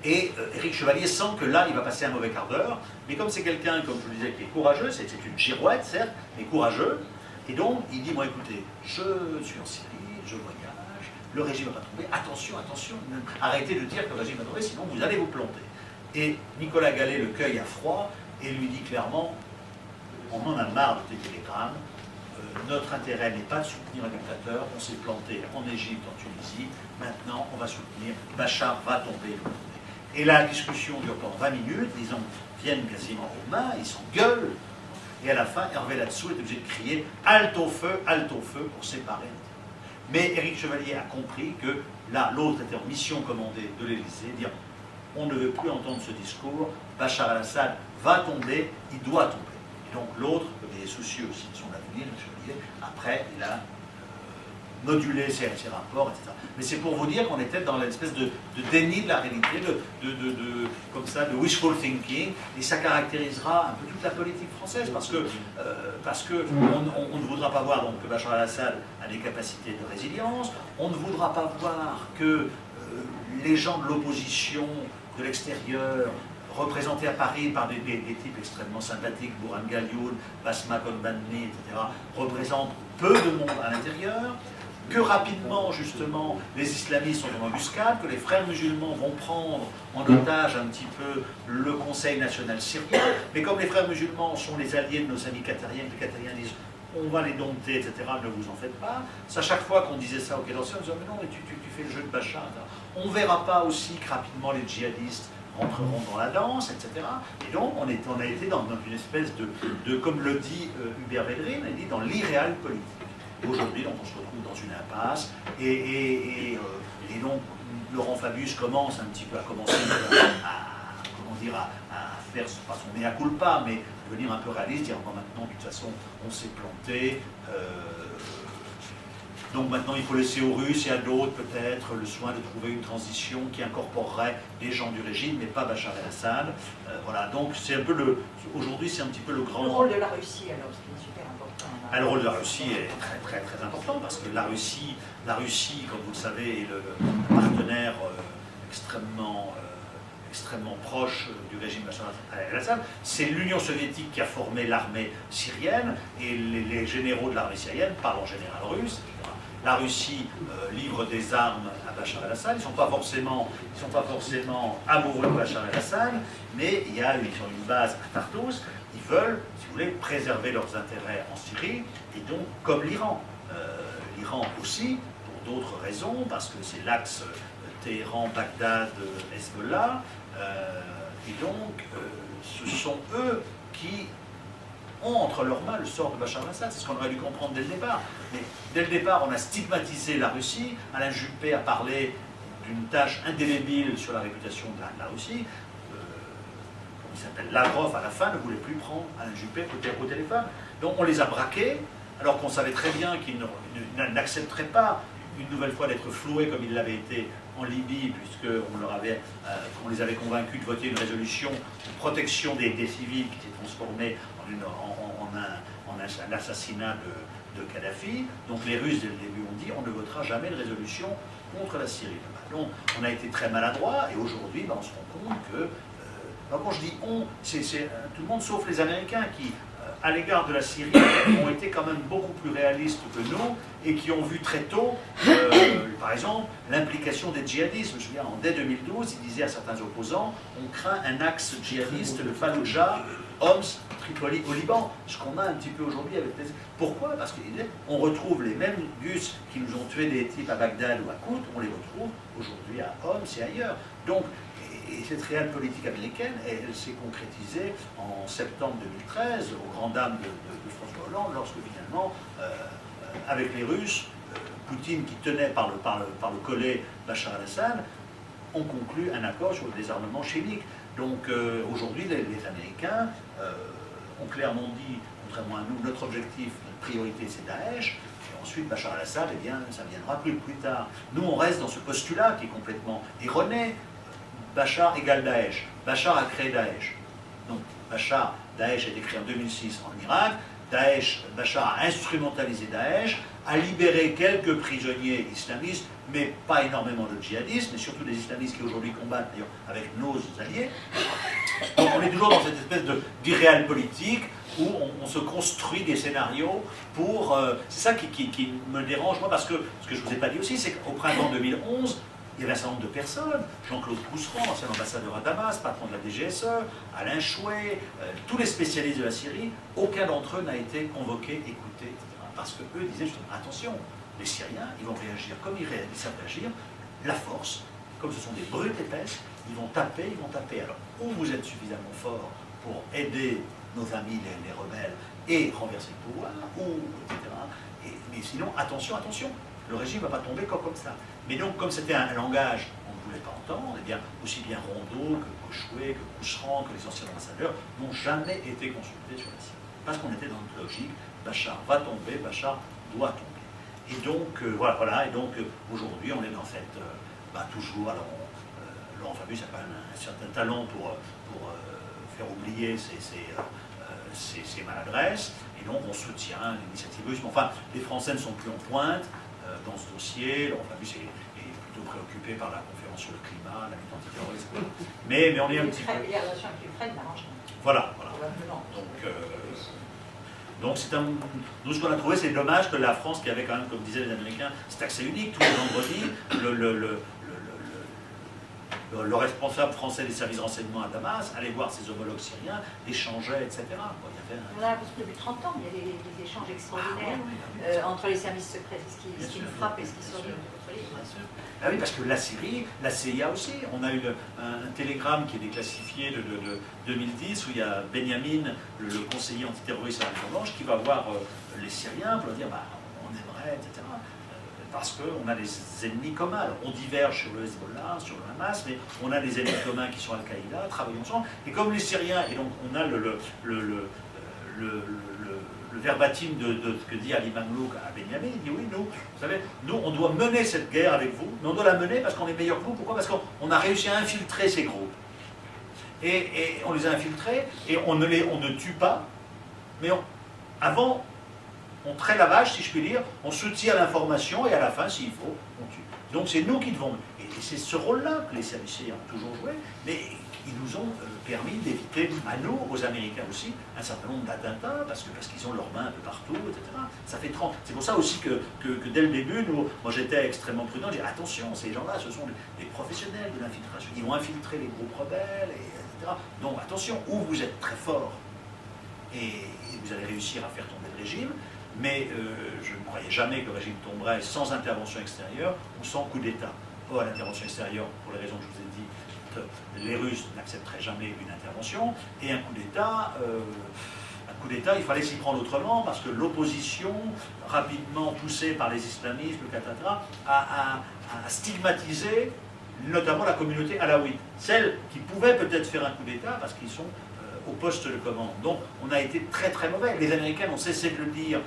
Et Éric Chevalier sent que là, il va passer un mauvais quart d'heure, mais comme c'est quelqu'un, comme je vous disais, qui est courageux, c'est une girouette, certes, mais courageux, et donc il dit, bon écoutez, je suis en Syrie, je voyage, le régime ne va pas tomber, attention, attention, arrêtez de dire que le régime va tomber, sinon vous allez vous planter. Et Nicolas Gallet le cueille à froid, et lui dit clairement, on en a marre de tes télégrammes, notre intérêt n'est pas de soutenir un dictateur, on s'est planté en Égypte, en Tunisie, maintenant on va soutenir, Bachar va tomber. Et la discussion dure pendant 20 minutes, ils en viennent quasiment aux mains, ils s'engueulent, et à la fin, Hervé Latsou est obligé de crier « halte au feu » pour séparer. Mais Éric Chevalier a compris que là, l'autre était en mission commandée de l'Élysée, dire « on ne veut plus entendre ce discours, Bachar al-Assad va tomber, il doit tomber ». Et donc l'autre, il est soucieux aussi de son avenir, Chevalier, après il a modulé ses rapports, etc. Mais c'est pour vous dire qu'on était dans l'espèce de déni de la réalité, comme ça, de wishful thinking, et ça caractérisera un peu toute la politique française, parce que on ne voudra pas voir donc, que Bachar al-Assad a des capacités de résilience, on ne voudra pas voir que les gens de l'opposition, de l'extérieur, représentés à Paris par des types extrêmement sympathiques, Bourhan Galioun, Basma Konbani, etc., représentent peu de monde à l'intérieur, que rapidement, justement, les islamistes sont en embuscade, que les frères musulmans vont prendre en otage un petit peu le Conseil national syrien, mais comme les frères musulmans sont les alliés de nos amis qatariens, les Qatariens disent on va les dompter, etc., ne vous en faites pas. C'est à chaque fois qu'on disait ça au Quai d'Orsay, on disait mais non, mais tu fais le jeu de Bachar. On ne verra pas aussi que rapidement les djihadistes rentreront dans la danse, etc. Et donc on a été dans une espèce de comme le dit Hubert Védrine, il dit dans l'irréal politique. Aujourd'hui, donc, on se retrouve dans une impasse, et donc Laurent Fabius commence un petit peu à faire pas son mea culpa, mais devenir un peu réaliste, dire bon, maintenant de toute façon on s'est planté, Donc maintenant, il faut laisser aux Russes et à d'autres peut-être le soin de trouver une transition qui incorporerait des gens du régime, mais pas Bachar el-Assad. Voilà, donc c'est un peu aujourd'hui, c'est un petit peu le grand... Le rôle de la Russie, alors, ce qui est super important. Le rôle de la Russie est très très très important parce que la Russie, comme vous le savez, est le partenaire extrêmement proche du régime Bachar el-Assad. C'est l'Union soviétique qui a formé l'armée syrienne et les généraux de l'armée syrienne parlent en général russe, etc. La Russie livre des armes à Bachar el-Assad. Ils ne sont pas forcément amoureux de Bachar el-Assad, mais ils ont une base à Tartous. Ils veulent, si vous voulez, préserver leurs intérêts en Syrie, et donc, comme l'Iran. L'Iran aussi, pour d'autres raisons, parce que c'est l'axe Téhéran, Bagdad, Hezbollah, et donc, ce sont eux qui ont entre leurs mains le sort de Bachar el-Assad. C'est ce qu'on aurait dû comprendre dès le départ. Mais dès le départ, on a stigmatisé la Russie. Alain Juppé a parlé d'une tâche indélébile sur la réputation de la Russie. Il s'appelle Lavrov, à la fin, ne voulait plus prendre Alain Juppé au téléphone. Donc on les a braqués, alors qu'on savait très bien qu'ils n'accepteraient pas une nouvelle fois d'être floués comme ils l'avaient été en Libye, puisqu'on les avait convaincus de voter une résolution de protection des civils qui s'est transformée en un assassinat de Kadhafi. Donc les Russes, dès le début, ont dit on ne votera jamais de résolution contre la Syrie. Donc on a été très maladroit, et aujourd'hui, on se rend compte que... Alors quand je dis on, c'est tout le monde sauf les Américains qui, à l'égard de la Syrie, ont été quand même beaucoup plus réalistes que nous et qui ont vu très tôt, par exemple, l'implication des djihadistes. Je me souviens, dès 2012, ils disaient à certains opposants, on craint un axe djihadiste de Fallujah, Homs, Tripoli au Liban, ce qu'on a un petit peu aujourd'hui avec les... Pourquoi? Parce qu'on retrouve les mêmes Gus qui nous ont tué des types à Bagdad ou à Kout, on les retrouve aujourd'hui à Homs et ailleurs. Donc, et cette réelle politique américaine, elle s'est concrétisée en septembre 2013, aux grandes dames de François Hollande, lorsque finalement, avec les Russes, Poutine, qui tenait par le collet Bachar el-Assad, ont conclu un accord sur le désarmement chimique. Donc aujourd'hui, les Américains ont clairement dit, contrairement à nous, notre objectif, notre priorité, c'est Daesh. Et ensuite, Bachar el-Assad, eh bien, ça viendra plus tard. Nous, on reste dans ce postulat qui est complètement erroné. Bachar égale Daesh. Bachar a créé Daesh. Donc, Daesh a été créé en 2006 en Irak. Bachar a instrumentalisé Daesh, a libéré quelques prisonniers islamistes, mais pas énormément de djihadistes, mais surtout des islamistes qui aujourd'hui combattent d'ailleurs avec nos alliés. Donc on est toujours dans cette espèce d'irréel politique où on se construit des scénarios pour... c'est ça qui me dérange, moi, parce que ce que je ne vous ai pas dit aussi, c'est qu'au printemps 2011, il y avait un certain nombre de personnes, Jean-Claude Cousseran, ancien ambassadeur à Damas, patron de la DGSE, Alain Chouet, tous les spécialistes de la Syrie, aucun d'entre eux n'a été convoqué, écouté, etc. Parce qu'eux disaient justement, attention, les Syriens, ils vont réagir comme ils savent réagir, la force, comme ce sont des brutes épaisses, ils vont taper. Alors, ou vous êtes suffisamment fort pour aider nos amis les rebelles et renverser le pouvoir, ou etc. Mais sinon, attention, le régime ne va pas tomber comme ça. Mais donc, comme c'était un langage qu'on ne voulait pas entendre, eh bien, aussi bien Rondeau que Cauchouet, que Cousseran, que les anciens ambassadeurs n'ont jamais été consultés sur la Syrie. Parce qu'on était dans une logique, Bachar va tomber, Bachar doit tomber. Et donc, voilà. Et donc, aujourd'hui, on est dans cette... toujours, alors, Laurent Fabius a quand même un certain talent pour faire oublier ses maladresses. Et donc, on soutient l'initiative russe. Mais enfin, les Français ne sont plus en pointe dans ce dossier. Laurent Fabius est plutôt préoccupé par la conférence sur le climat, la lutte antiterroriste. Mais on est un petit peu... Les relations avec l'Ukraine n'arrangent pas. Voilà. Donc nous, ce qu'on a trouvé, c'est dommage que la France, qui avait quand même, comme disaient les Américains, cet accès unique, tous les vendredis, le responsable français des services de renseignement à Damas allait voir ses homologues syriens, échangeait, etc. Voilà, parce que depuis 30 ans, il y a des échanges extraordinaires entre les services secrets, ce qui me frappe et ce qui sort de notre livre. Ah oui, parce que la Syrie, la CIA aussi, on a eu un télégramme qui est déclassifié de 2010 où il y a Benjamin, le conseiller antiterroriste à la Maison-Blanche, qui va voir les Syriens pour leur dire on aimerait, etc. Parce qu'on a des ennemis communs. Alors, on diverge sur le Hezbollah, sur le Hamas, mais on a des ennemis communs qui sont Al-Qaïda, travaillons ensemble. Et comme les Syriens, et donc on a le verbatim de ce que dit Ali Mamlouk à Benyamin. Il dit oui, nous, vous savez, nous, on doit mener cette guerre avec vous, mais on doit la mener parce qu'on est meilleur que vous. Pourquoi? Parce qu'on a réussi à infiltrer ces groupes. Et on les a infiltrés, et on ne tue pas, mais avant, on traite la vache, si je puis dire, on soutient l'information, et à la fin, s'il faut, on tue. Donc c'est nous qui devons... Et c'est ce rôle-là que les services ont toujours joué, mais ils nous ont permis d'éviter, à nous, aux Américains aussi, un certain nombre d'attentats, parce qu'ils ont leurs mains un peu partout, etc. Ça fait 30. C'est pour ça aussi que dès le début, moi j'étais extrêmement prudent, je disais attention, ces gens-là, ce sont des professionnels de l'infiltration, ils vont infiltrer les groupes rebelles, etc. Donc attention, ou vous êtes très fort, et vous allez réussir à faire tomber le régime, mais je ne croyais jamais que le régime tomberait sans intervention extérieure ou sans coup d'État. Or, l'intervention extérieure, pour les raisons que je vous ai dit, les Russes n'accepteraient jamais une intervention, et un coup d'État, il fallait s'y prendre autrement, parce que l'opposition, rapidement poussée par les islamistes, le Qatar, a stigmatisé notamment la communauté alaouite, celle qui pouvait peut-être faire un coup d'État, parce qu'ils sont au poste de commande. Donc on a été très très mauvais. Les Américains ont cessé de le dire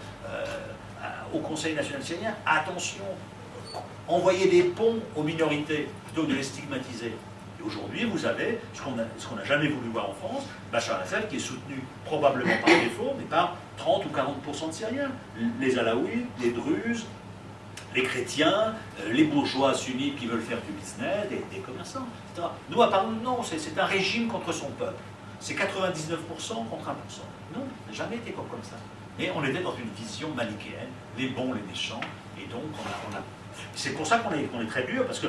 au Conseil national syrien, attention, envoyer des ponts aux minorités plutôt que de les stigmatiser. Et aujourd'hui, vous avez ce qu'on n'a jamais voulu voir en France, Bachar el-Assad qui est soutenu probablement par défaut, mais par 30 ou 40% de Syriens. Les Alaouis, les Druzes, les chrétiens, les bourgeois sunnites qui veulent faire du business, des commerçants, etc. Nous, apparemment, non, c'est un régime contre son peuple. C'est 99% contre 1%. Non, ça n'a jamais été comme ça. Mais on était dans une vision manichéenne, les bons, les méchants, et donc on a... C'est pour ça qu'on est très dur, parce que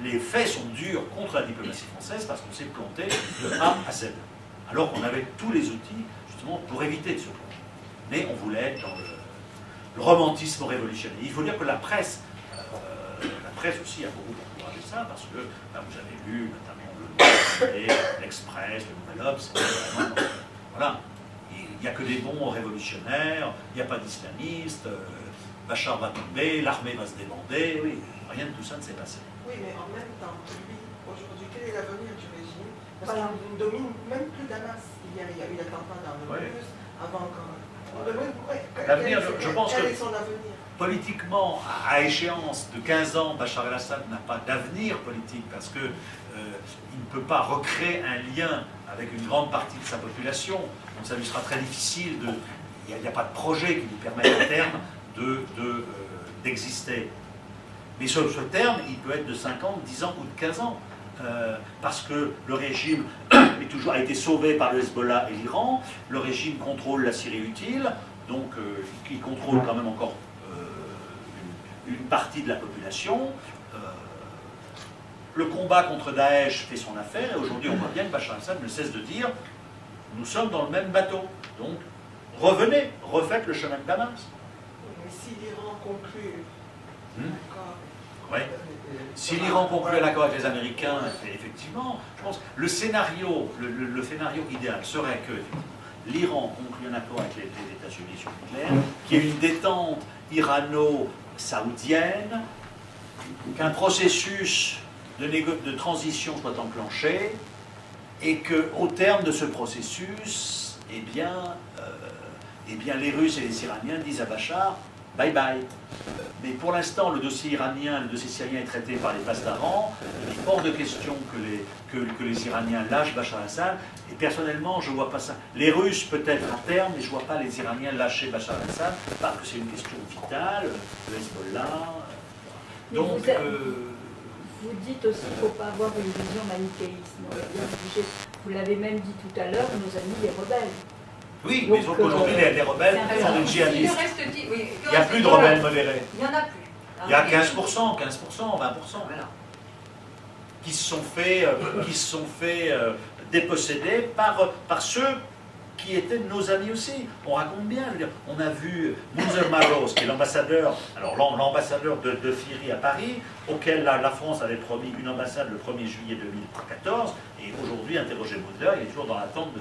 les faits sont durs contre la diplomatie française, parce qu'on s'est planté de A à Z. Alors qu'on avait tous les outils, justement, pour éviter de se planter. Mais on voulait être dans le romantisme révolutionnaire. Il faut dire que la presse aussi a beaucoup encouragé ça, parce que vous avez lu notamment l'Express, le Nouvel Obs, voilà. Il n'y a que des bons révolutionnaires, il n'y a pas d'islamistes, Bachar va tomber, l'armée va se débander, oui, rien de tout ça ne s'est passé. Oui, mais en même temps, lui, aujourd'hui, quel est l'avenir du régime? Parce qu'il ne domine même plus Damas. Il y a eu la campagne dans le Russe, avant quand... L'avenir, je pense quel que... est son avenir? Politiquement, à échéance de 15 ans, Bachar el-Assad n'a pas d'avenir politique parce qu'il ne peut pas recréer un lien avec une grande partie de sa population. Donc ça lui sera très difficile de... Il n'y a pas de projet qui lui permette à terme d'exister. Mais ce terme, il peut être de 5 ans, 10 ans ou de 15 ans. Parce que le régime a été sauvé par le Hezbollah et l'Iran, le régime contrôle la Syrie utile, donc il contrôle quand même encore une partie de la population. Le combat contre Daesh fait son affaire, et aujourd'hui on voit bien que Bachar el-Assad ne cesse de dire « nous sommes dans le même bateau, donc revenez, refaites le chemin de Damas ». Mais si l'Iran conclut d'accord. Ouais. Si l'Iran conclut un accord avec les Américains, effectivement, je pense le scénario idéal serait que l'Iran conclue un accord avec les États-Unis sur le nucléaire, qu'il y ait une détente irano-saoudienne, qu'un processus de transition soit enclenché, et qu'au terme de ce processus, eh bien, les Russes et les Iraniens disent à Bachar bye bye. Mais pour l'instant, le dossier iranien, le dossier syrien est traité par les pasdaran. Il est hors de question que les Iraniens lâchent Bachar el-Assad. Et personnellement, je ne vois pas ça. Les Russes peut-être à terme, mais je ne vois pas les Iraniens lâcher Bachar el-Assad, parce que c'est une question vitale, le Hezbollah. Donc, vous dites aussi qu'il ne faut pas avoir une vision manichéiste. Vous l'avez même dit tout à l'heure, nos amis les rebelles. Oui, mais sauf qu'aujourd'hui, les rebelles sont des djihadistes. Il n'y a plus de rebelles modérés. Il n'y en a plus. Il y a 15%, 20%, voilà, qui se sont fait déposséder par ceux qui étaient nos amis aussi. On raconte bien, je veux dire, on a vu Munzer Maros, qui est l'ambassadeur, alors l'ambassadeur de Syrie à Paris, auquel la France avait promis une ambassade le 1er juillet 2014, et aujourd'hui, interrogé Munzer, il est toujours dans l'attente de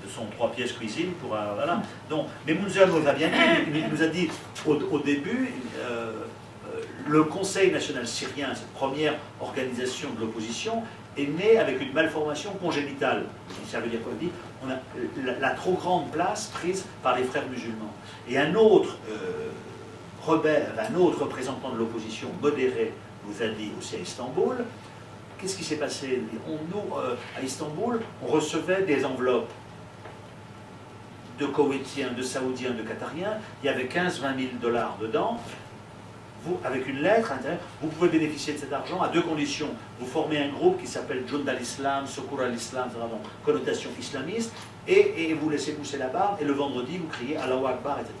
son 3 pièces cuisine pour... voilà. Donc, mais Munzer nous a bien dit, il nous a dit au début, le Conseil national syrien, cette première organisation de l'opposition, est né avec une malformation congénitale. Ça veut dire quoi? On a la trop grande place prise par les frères musulmans. Et un autre rebelle, un autre représentant de l'opposition modéré vous a dit aussi à Istanbul, qu'est-ce qui s'est passé? Nous, à Istanbul, on recevait des enveloppes de Koweïtiens, de Saoudiens, de Qatariens, il y avait 15-20 000 dollars dedans. Vous, avec une lettre, vous pouvez bénéficier de cet argent à deux conditions. Vous formez un groupe qui s'appelle Jund al-Islam, Secours al-Islam, donc connotation islamiste, et vous laissez pousser la barbe, et le vendredi, vous criez Allahu Akbar, etc.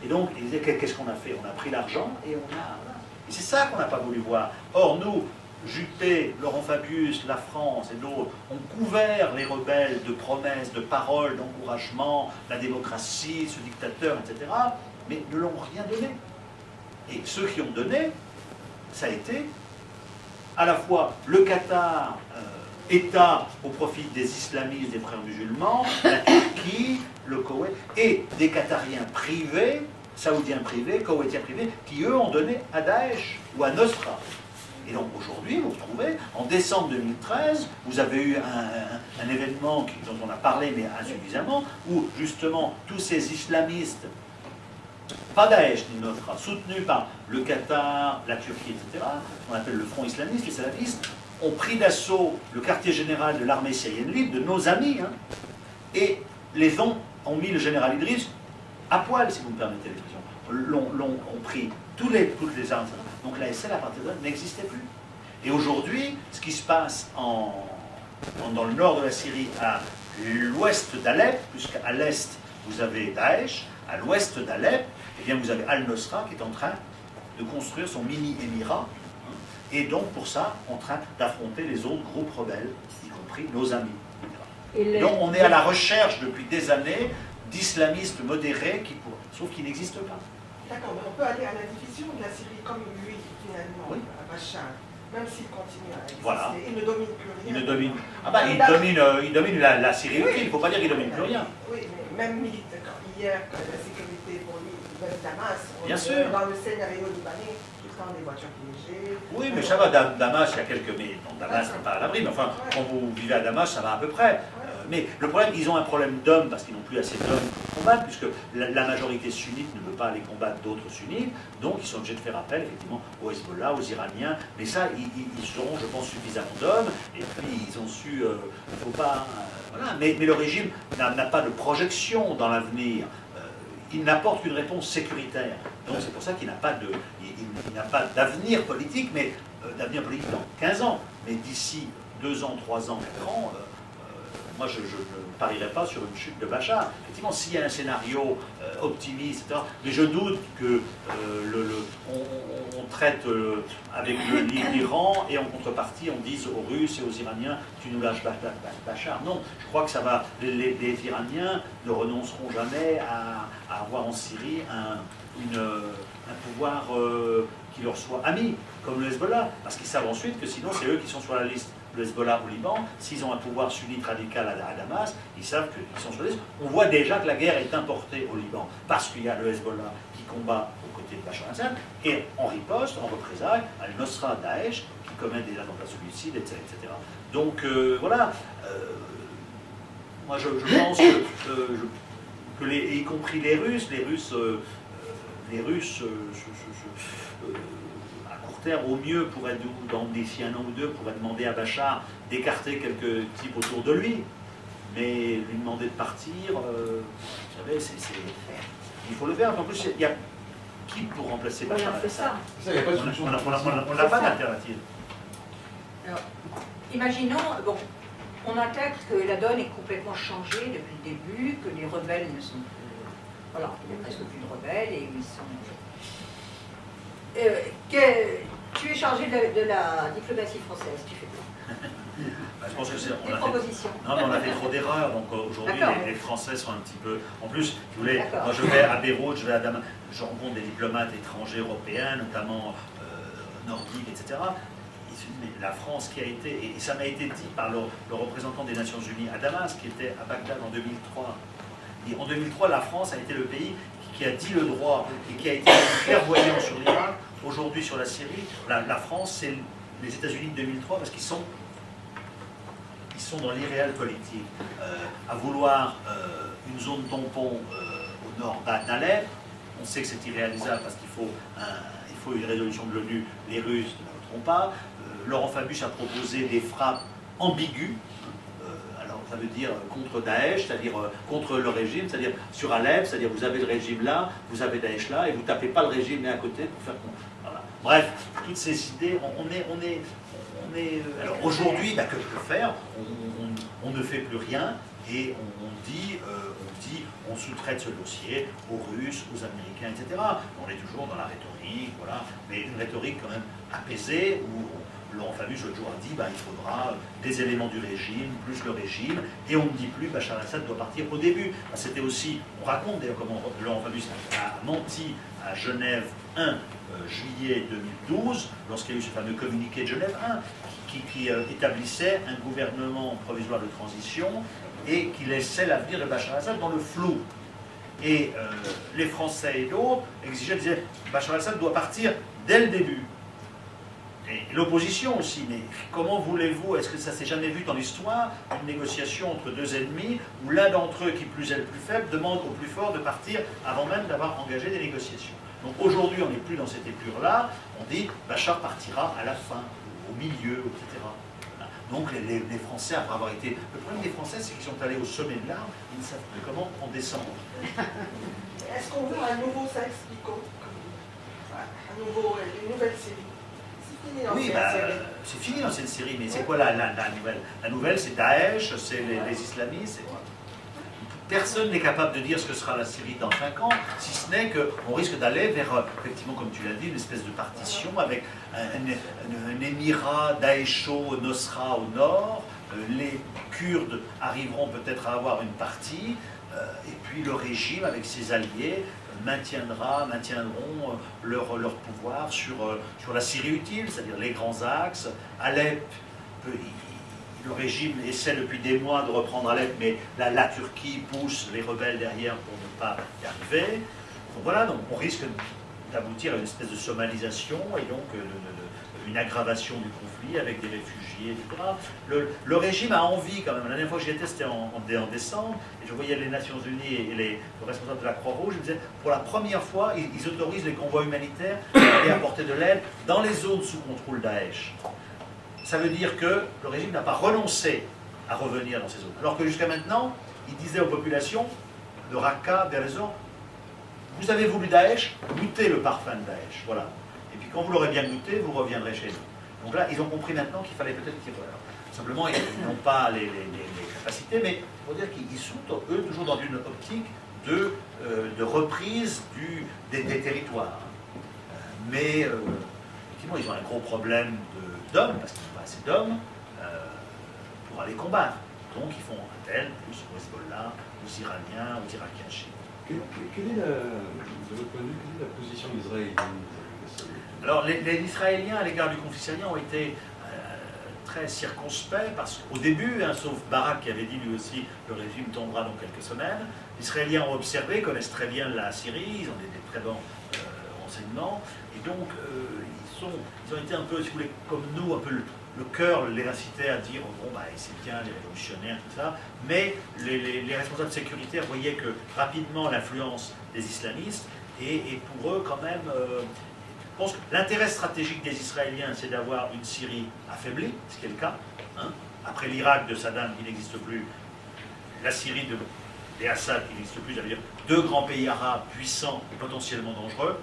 Et donc, il disait, qu'est-ce qu'on a fait? On a pris l'argent, et on a... Voilà. Et c'est ça qu'on n'a pas voulu voir. Or, nous, Juppé, Laurent Fabius, la France et d'autres ont couvert les rebelles de promesses, de paroles, d'encouragement, la démocratie, ce dictateur, etc., mais ne l'ont rien donné. Et ceux qui ont donné, ça a été à la fois le Qatar, État au profit des islamistes, des frères musulmans, la Turquie, le Koweït, et des Qatariens privés, Saoudiens privés, Koweïtiens privés, qui eux ont donné à Daesh ou à Nosra. Et donc aujourd'hui, vous retrouvez, en décembre 2013, vous avez eu un événement dont on a parlé, mais insuffisamment, où justement tous ces islamistes, pas Daesh ni Nosra, soutenus par le Qatar, la Turquie, etc., qu'on appelle le Front islamiste, les salafistes, ont pris d'assaut le quartier général de l'armée syrienne libre, de nos amis, hein, et les ont mis le général Idriss à poil, si vous me permettez l'expression, ont pris toutes les armes. Donc la SL à partir de là n'existait plus. Et aujourd'hui, ce qui se passe dans le nord de la Syrie, à l'ouest d'Alep, puisqu'à l'est vous avez Daesh, à l'ouest d'Alep, eh bien vous avez Al-Nosra qui est en train de construire son mini-émirat, hein, et donc pour ça en train d'affronter les autres groupes rebelles, y compris nos amis. Donc on est à la recherche depuis des années d'islamistes modérés sauf qu'ils n'existent pas. D'accord, mais on peut aller à la division de la Syrie comme lui, finalement, Oui. Bachar, même s'il continue à exister, Voilà. il ne domine plus rien. Il ne domine. Ah bah, il domine la Syrie aussi, il ne faut pas dire qu'il ne domine plus rien. Oui, mais même militaire, hier, la sécurité pour lui, même Damas, Bien sûr. Dans le scénario libanais, tout le temps des voitures piégées. Oui, mais ça va, Damas, il y a quelques... Mais bon, Damas n'est pas à l'abri, mais enfin, quand vous vivez à Damas, ça va à peu près. Mais le problème, ils ont un problème d'hommes, parce qu'ils n'ont plus assez d'hommes pour combattre, puisque la majorité sunnite ne veut pas aller combattre d'autres sunnites, donc ils sont obligés de faire appel, effectivement, au Hezbollah, aux Iraniens, mais ça, ils auront, je pense, suffisamment d'hommes, et puis ils ont su... il ne faut pas... voilà. Mais le régime n'a pas de projection dans l'avenir. Il n'apporte qu'une réponse sécuritaire. Donc c'est pour ça qu'il n'a pas d'avenir politique, mais d'avenir politique dans 15 ans. Mais d'ici 2 ans, 3 ans, 4 ans... moi, je ne parierais pas sur une chute de Bachar. Effectivement, s'il y a un scénario optimiste, etc., mais je doute que on traite avec l'Iran et en contrepartie, on dise aux Russes et aux Iraniens, tu nous lâches Bachar. Non, je crois que ça va. Les Iraniens ne renonceront jamais à avoir en Syrie un pouvoir qui leur soit ami, comme le Hezbollah, parce qu'ils savent ensuite que sinon, c'est eux qui sont sur la liste. Le Hezbollah au Liban, s'ils ont un pouvoir sunnite radical à Damas, ils savent qu'ils sont sur la liste. On voit déjà que la guerre est importée au Liban, parce qu'il y a le Hezbollah qui combat aux côtés de Bachar al-Assad, et en riposte, en représailles, Al-Nosra, Daesh, qui commet des attentats suicides, etc. Donc voilà, moi je pense que y compris les Russes au mieux, pourrait, d'ici un an ou deux, pourrait demander à Bachar d'écarter quelques types autour de lui. Mais lui demander de partir, vous savez, il faut le faire. En plus, il y a qui pour remplacer Bachar Voilà, c'est ça. Ça, il n'y a pas de solution. On n'a pas d'alternative. Alors, imaginons, bon, on intègre que la donne est complètement changée depuis le début, que les rebelles ne sont plus... Voilà, il n'y a presque plus de rebelles et ils sont... tu es chargé de la diplomatie française, tu fais quoi? Je pense que Des propositions. Non, mais on a fait trop d'erreurs, donc aujourd'hui les Français sont un petit peu... En plus, si vous voulez, moi je vais à Beyrouth, je vais à Damas, je rencontre des diplomates étrangers européens, notamment nordiques, etc. Mais la France qui a été, et ça m'a été dit par le représentant des Nations Unies à Damas, qui était à Bagdad en 2003. Et en 2003, la France a été le pays qui a dit le droit et qui a été clairvoyant sur l'Irak. Aujourd'hui, sur la Syrie, la France, c'est les États-Unis de 2003 parce qu'ils sont sont dans l'irréel politique. À vouloir une zone tampon au nord d'Alep, on sait que c'est irréalisable parce qu'il faut une résolution de l'ONU, les Russes ne le feront pas. Laurent Fabius a proposé des frappes ambiguës, alors ça veut dire contre Daesh, c'est-à-dire contre le régime, c'est-à-dire sur Alep, c'est-à-dire vous avez le régime là, vous avez Daesh là, et vous ne tapez pas le régime mais à côté pour faire contre. Voilà. Bref, toutes ces idées, alors aujourd'hui, que faire? On ne fait plus rien et on dit on sous-traite ce dossier aux Russes, aux Américains, etc. On est toujours dans la rhétorique, voilà, mais une rhétorique quand même apaisée où Laurent Fabius l'autre jour a dit il faudra des éléments du régime, plus le régime, et on ne dit plus Bachar el-Assad doit partir au début. C'était aussi, on raconte d'ailleurs comment Laurent Fabius a menti à Genève 1 juillet 2012, lorsqu'il y a eu ce fameux communiqué de Genève 1, qui établissait un gouvernement provisoire de transition et qui laissait l'avenir de Bachar el-Assad dans le flou. Et les Français et d'autres disaient Bachar el-Assad doit partir dès le début. Et l'opposition aussi, mais comment voulez-vous, est-ce que ça s'est jamais vu dans l'histoire, une négociation entre deux ennemis, où l'un d'entre eux, qui plus est le plus faible, demande au plus fort de partir avant même d'avoir engagé des négociations. Donc aujourd'hui, on n'est plus dans cette épure-là, on dit Bachar partira à la fin, au milieu, etc. Voilà. Donc les Français, après avoir été... Le problème des Français, c'est qu'ils sont allés au sommet de l'arbre, ils ne savent plus comment en descendre. Est-ce qu'on veut un nouveau Saxe-Picot, une nouvelle série? Oui, c'est fini l'ancienne série, mais c'est quoi la nouvelle? La nouvelle, c'est Daesh, c'est les islamistes. Personne n'est capable de dire ce que sera la Syrie dans 5 ans, si ce n'est qu'on risque d'aller vers, effectivement, comme tu l'as dit, une espèce de partition avec un émirat daesho-nosra au nord. Les Kurdes arriveront peut-être à avoir une partie, et puis le régime, avec ses alliés, maintiendront leur pouvoir sur la Syrie utile, c'est-à-dire les grands axes. Alep, le régime essaie depuis des mois de reprendre Alep, mais la Turquie pousse les rebelles derrière pour ne pas y arriver. Donc voilà, donc on risque d'aboutir à une espèce de somalisation et donc une aggravation du conflit avec des réfugiés, etc. Le régime a envie quand même. La dernière fois que j'y étais, c'était en décembre, et je voyais les Nations Unies et le responsable de la Croix-Rouge, je me disais, pour la première fois, ils autorisent les convois humanitaires à aller apporter de l'aide dans les zones sous contrôle Daesh. Ça veut dire que le régime n'a pas renoncé à revenir dans ces zones. Alors que jusqu'à maintenant, il disait aux populations de Raqqa, d'Erzon, vous avez voulu Daesh, goûtez le parfum de Daesh. Voilà. Et puis quand vous l'aurez bien goûté, vous reviendrez chez nous. Donc là, ils ont compris maintenant qu'il fallait peut-être qu'ils reviennent. Simplement, ils n'ont pas les capacités, mais il faut dire qu'ils sont, eux, toujours dans une optique de reprise des territoires. Mais, effectivement, ils ont un gros problème d'hommes, parce qu'ils n'ont pas assez d'hommes pour aller combattre. Donc, ils font un tel, plus aux Hezbollah, aux Iraniens, aux Irakiens chiites. Quelle est, de votre point de vue, quelle est la position israélienne? Alors, les Israéliens à l'égard du conflit syrien ont été très circonspects, parce qu'au début, sauf Barak qui avait dit lui aussi le régime tombera dans quelques semaines, les Israéliens ont observé, connaissent très bien la Syrie, ils ont des très bons renseignements, et donc ils ont été un peu, si vous voulez, comme nous, un peu le cœur les incitait à dire bon, c'est bien les révolutionnaires, tout ça, mais les responsables sécuritaires voyaient que rapidement l'influence des islamistes, et pour eux, quand même, je pense que l'intérêt stratégique des Israéliens, c'est d'avoir une Syrie affaiblie, ce qui est le cas. Hein. Après l'Irak de Saddam qui n'existe plus, la Syrie des Assad qui n'existe plus, ça veut dire 2 grands pays arabes puissants et potentiellement dangereux,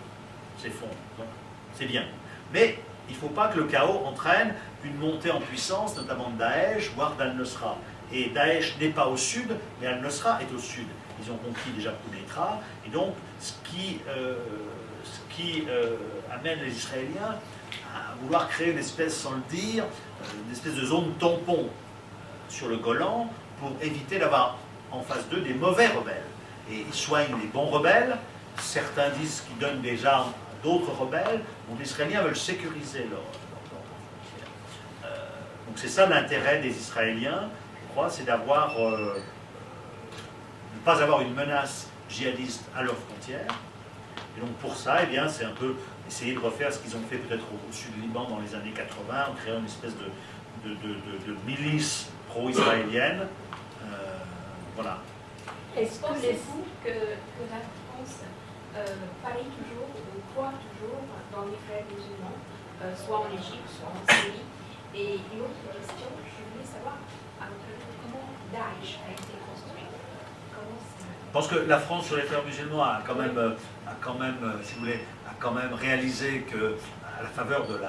s'effondrent. Donc c'est bien. Mais il ne faut pas que le chaos entraîne une montée en puissance, notamment de Daesh, voire d'Al-Nusra. Et Daesh n'est pas au sud, mais Al-Nusra est au sud. Ils ont conquis déjà Quneitra, et donc ce qui amène les Israéliens à vouloir créer une espèce, sans le dire, une espèce de zone tampon sur le Golan pour éviter d'avoir en face d'eux des mauvais rebelles. Et ils soignent les bons rebelles, certains disent qu'ils donnent des armes à d'autres rebelles, donc les Israéliens veulent sécuriser leur frontière. Donc c'est ça l'intérêt des Israéliens, je crois, c'est d'avoir, ne pas avoir une menace djihadiste à leurs frontières. Et donc pour ça, eh bien, c'est un peu essayer de refaire ce qu'ils ont fait peut-être au sud du Liban dans les années 80, en créant une espèce de milice pro-israélienne. Voilà. Est-ce que les... Pensez-vous que la France parie toujours, ou croit toujours dans les frères musulmans, soit en Égypte, soit en Syrie? Et une autre question, je voulais savoir, à votre avis, comment Daesh a été construit? Je pense que la France sur les frères musulmans a quand même, si vous voulez, a quand même réalisé que, à la faveur de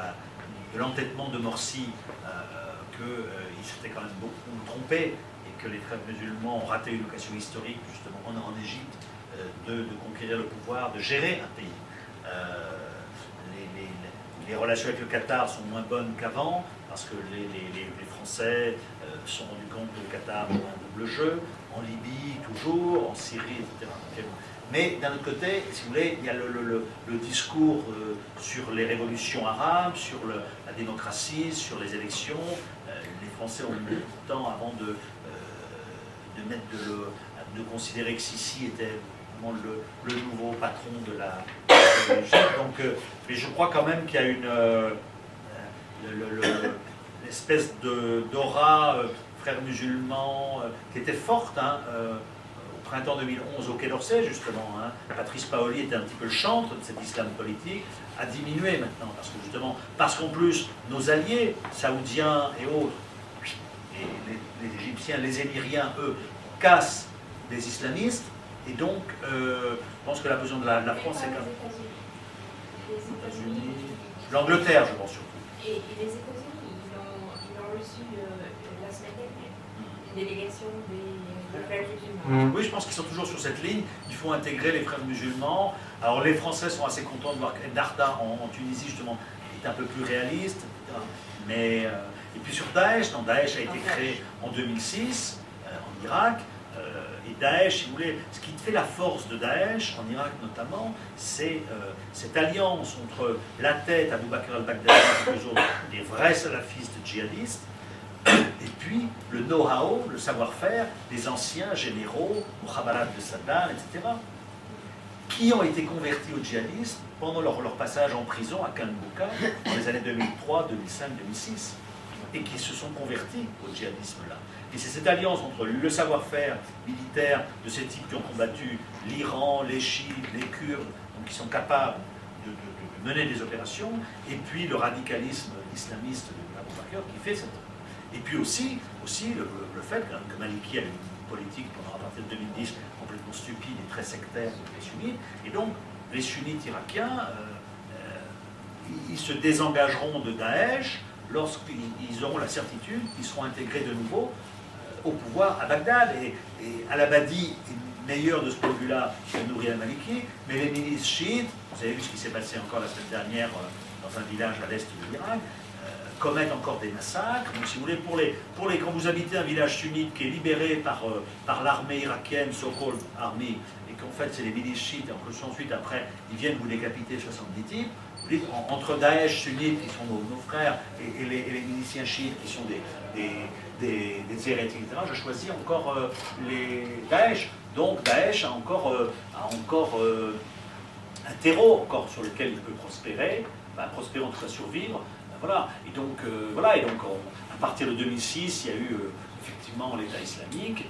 l'entêtement de Morsi, qu'ils s'étaient quand même beaucoup trompés et que les frères musulmans ont raté une occasion historique, justement, en Égypte, de conquérir le pouvoir, de gérer un pays. Les relations avec le Qatar sont moins bonnes qu'avant, parce que les Français se sont rendus compte que le Qatar avait un double jeu, en Libye toujours, en Syrie, etc. Mais d'un autre côté, si vous voulez, il y a le discours sur les révolutions arabes, sur la démocratie, sur les élections. Les Français ont eu du temps avant de considérer que Sisi était vraiment le nouveau patron de l'Égypte. Donc, mais je crois quand même qu'il y a l'espèce d'aura frères musulmans qui était forte, au printemps 2011 au Quai d'Orsay, justement. Patrice Paoli était un petit peu le chantre de cet islam politique, a diminué maintenant, parce qu'en plus, nos alliés, saoudiens et autres, et les Égyptiens, les Émiriens, eux, cassent des islamistes, et donc, je pense que la position de la France, c'est quand même... Les États-Unis. L'Angleterre, je pense surtout. Et les États-Unis, ils ont reçu la semaine dernière une délégation des frères musulmans. Oui, je pense qu'ils sont toujours sur cette ligne. Il faut intégrer les frères musulmans. Alors, les Français sont assez contents de voir qu'Endarta en Tunisie, justement, est un peu plus réaliste, etc. Mais, et puis sur Daesh, Daesh a été créé en 2006, en Irak. Et Daesh, si vous voulez, ce qui fait la force de Daesh, en Irak notamment, c'est cette alliance entre la tête, Abou Bakr al-Baghdadi et les autres, des vrais salafistes djihadistes, et puis le know-how, le savoir-faire des anciens généraux, Mukhabarat de Saddam, etc., qui ont été convertis au djihadisme pendant leur passage en prison à Kanbouka dans les années 2003, 2005, 2006, et qui se sont convertis au djihadisme là. Et c'est cette alliance entre le savoir-faire militaire de ces types qui ont combattu l'Iran, les chiites, les Kurdes, donc qui sont capables de mener des opérations, et puis le radicalisme islamiste de Abou Bakr qui fait cette... Et puis aussi le fait que Maliki a eu une politique pendant à partir de 2010 complètement stupide et très sectaire contre les sunnites, et donc les sunnites irakiens, ils se désengageront de Daesh lorsqu'ils auront la certitude qu'ils seront intégrés de nouveau au pouvoir à Bagdad. Et Al-Abadi est meilleur de ce point de vue-là que Nouri al-Maliki, mais les milices chiites, vous avez vu ce qui s'est passé encore la semaine dernière dans un village à l'est de l'Irak, commettent encore des massacres. Donc si vous voulez, quand vous habitez un village sunnite qui est libéré par l'armée irakienne, so-called army, et qu'en fait c'est les milices chiites, et ensuite après ils viennent vous décapiter 70 types, vous dites, entre Daesh sunnites qui sont nos frères et les miliciens chiites qui sont des hérétiques, etc., je choisis encore les Daesh. Donc Daesh a encore un terreau encore sur lequel il peut prospérer, prospérer en tout cas survivre. Voilà. Et donc, à partir de 2006, il y a eu effectivement l'État islamique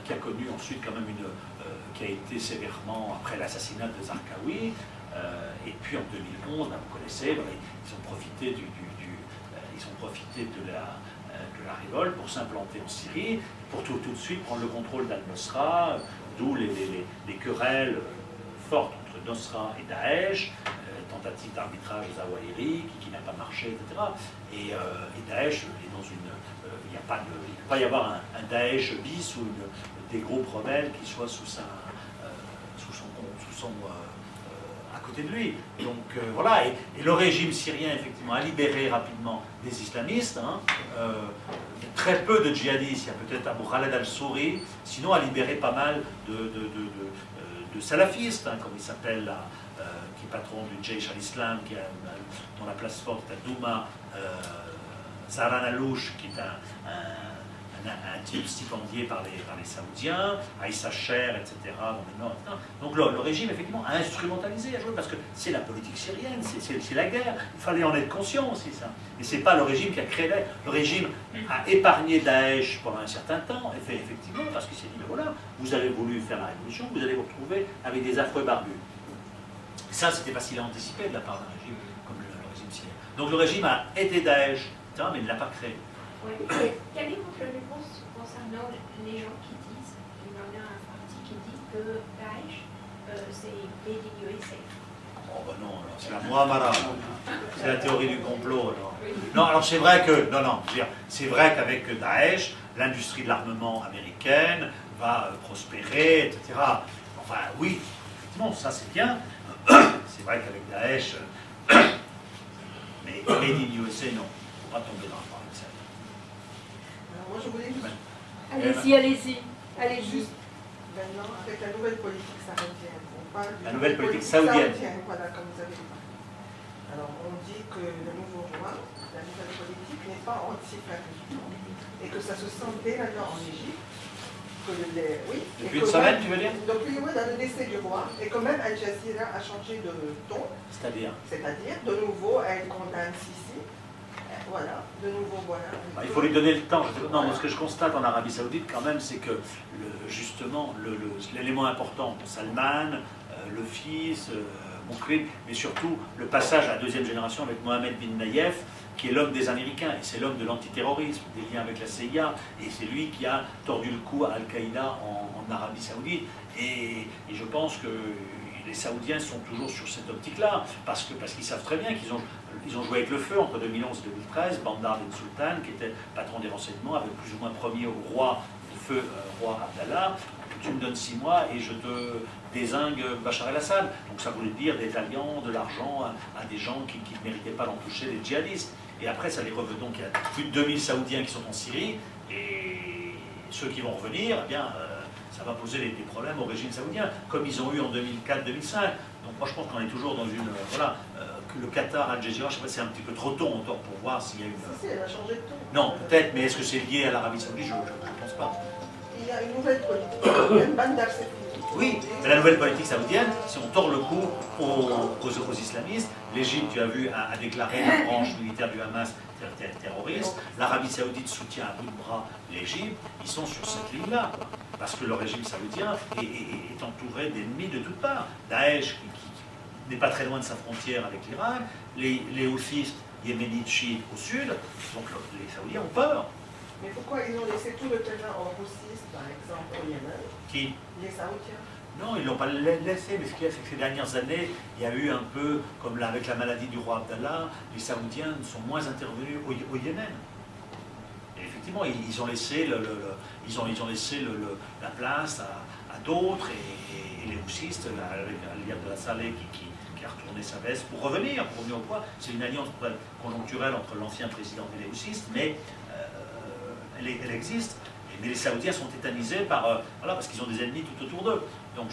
qui a connu ensuite quand même qui a été sévèrement, après l'assassinat de Zarqawi, et puis en 2011, vous connaissez, ils ont profité de la révolte pour s'implanter en Syrie, pour tout de suite prendre le contrôle d'Al-Nosra, d'où les querelles fortes entre Nosra et Daesh, tentative d'arbitrage aux Zawahiri qui n'a pas marché, etc. Et Daesh est dans une... il ne peut pas y avoir un Daesh bis ou des groupes rebelles qui soient à côté de lui. Donc voilà, et le régime syrien effectivement a libéré rapidement des islamistes. Il y a très peu de djihadistes, il y a peut-être Abu Khaled al-Souri, sinon a libéré pas mal de salafistes, comme il s'appelle, qui est patron du Jaish al-Islam, dont la place forte est à Douma, Zahran Alouche, qui est un un type stipendié par les Saoudiens, Aïssa Cher, etc. dans le nord, etc. Donc le régime, effectivement, a instrumentalisé, a joué, parce que c'est la politique syrienne, c'est la guerre. Il fallait en être conscient aussi, ça. Et c'est pas le régime qui a créé la... Le régime a épargné Daesh pendant un certain temps, et fait effectivement, parce qu'il s'est dit, mais voilà, vous avez voulu faire la révolution, vous allez vous retrouver avec des affreux barbus. Et ça, c'était facile à anticiper de la part d'un régime comme le régime syrien. Donc le régime a aidé Daesh, etc., mais il ne l'a pas créé. Oui. Quelle est votre réponse concernant les gens qui disent, il y en a un parti qui dit que Daesh, c'est made in USA? Oh ben non, alors, c'est la Muamara, c'est la théorie du complot. Alors. Non, alors c'est vrai que, non, je veux dire, c'est vrai qu'avec Daesh, l'industrie de l'armement américaine va prospérer, etc. Enfin, oui, effectivement, ça c'est bien. C'est vrai qu'avec Daesh, mais made in USA, non, il ne faut pas tomber dans le parler de ça. Alors moi je voulais juste, Allez-y. juste maintenant, avec la nouvelle politique saoudienne, on parle La nouvelle politique saoudienne. Voilà, comme vous avez dit. Alors on dit que le nouveau roi, la nouvelle politique n'est pas anti-frère et que ça se sent dès maintenant en Égypte. Oui, Depuis une semaine, tu veux dire? Depuis, oui, dans le décès du roi, et quand même Al Jazeera a changé de ton, C'est-à-dire de nouveau elle condamne Sisi. Voilà, de nouveau, voilà. bah, il faut lui donner le temps. Non, mais ce que je constate en Arabie Saoudite, quand même, c'est que justement, l'élément important, Salman, le fils, Moukrim, mais surtout le passage à la deuxième génération avec Mohamed bin Nayef, qui est l'homme des Américains, et c'est l'homme de l'antiterrorisme, des liens avec la CIA, et c'est lui qui a tordu le cou à Al-Qaïda en Arabie Saoudite. Et je pense que les Saoudiens sont toujours sur cette optique-là, parce qu'ils savent très bien qu'ils ont joué avec le feu entre 2011 et 2013. Bandar bin Sultan, qui était patron des renseignements, avait plus ou moins promis au roi du feu, roi Abdallah, tu me donnes 6 mois et je te dézingue Bachar el-Assad. Donc ça voulait dire des alliances, de l'argent à des gens qui ne méritaient pas d'en toucher, les djihadistes. Et après, ça les revenait. Donc il y a plus de 2000 Saoudiens qui sont en Syrie, et ceux qui vont revenir, eh bien, ça va poser des problèmes au régime saoudien, comme ils ont eu en 2004-2005. Donc moi je pense qu'on est toujours dans une... voilà, que le Qatar, Al Jazeera, je sais pas, c'est un petit peu trop tôt encore pour voir s'il y a une... Si, elle a changé de ton. Non, peut-être, mais est-ce que c'est lié à l'Arabie Saoudite? Je ne pense pas. Il y a une nouvelle politique, il y a une bande d'Al-Saoudi. Oui, mais la nouvelle politique saoudienne, si on tord le cou aux islamistes, l'Égypte, tu as vu, a déclaré la branche militaire du Hamas terroriste, l'Arabie Saoudite soutient à bout de bras l'Égypte, ils sont sur cette ligne-là, parce que le régime saoudien est entouré d'ennemis de toutes parts. Daesh, qui n'est pas très loin de sa frontière avec l'Irak, les houthis yéménites chiites au sud, donc les Saoudiens ont peur. Mais pourquoi ils ont laissé tout le terrain aux houthis, par exemple, au Yémen? Qui? Les Saoudiens. Non, ils ne l'ont pas laissé, mais ce qu'il y a, c'est que ces dernières années, il y a eu un peu, comme là, avec la maladie du roi Abdallah, les Saoudiens sont moins intervenus au Yémen. Et effectivement, ils ont laissé, la place à d'autres, et les houssistes, avec Aliab de la Saleh qui a retourné sa veste pour revenir au poids. C'est une alliance conjoncturelle entre l'ancien président et les houssistes, mais elle existe. Mais les Saoudiens sont tétanisés voilà, parce qu'ils ont des ennemis tout autour d'eux. Donc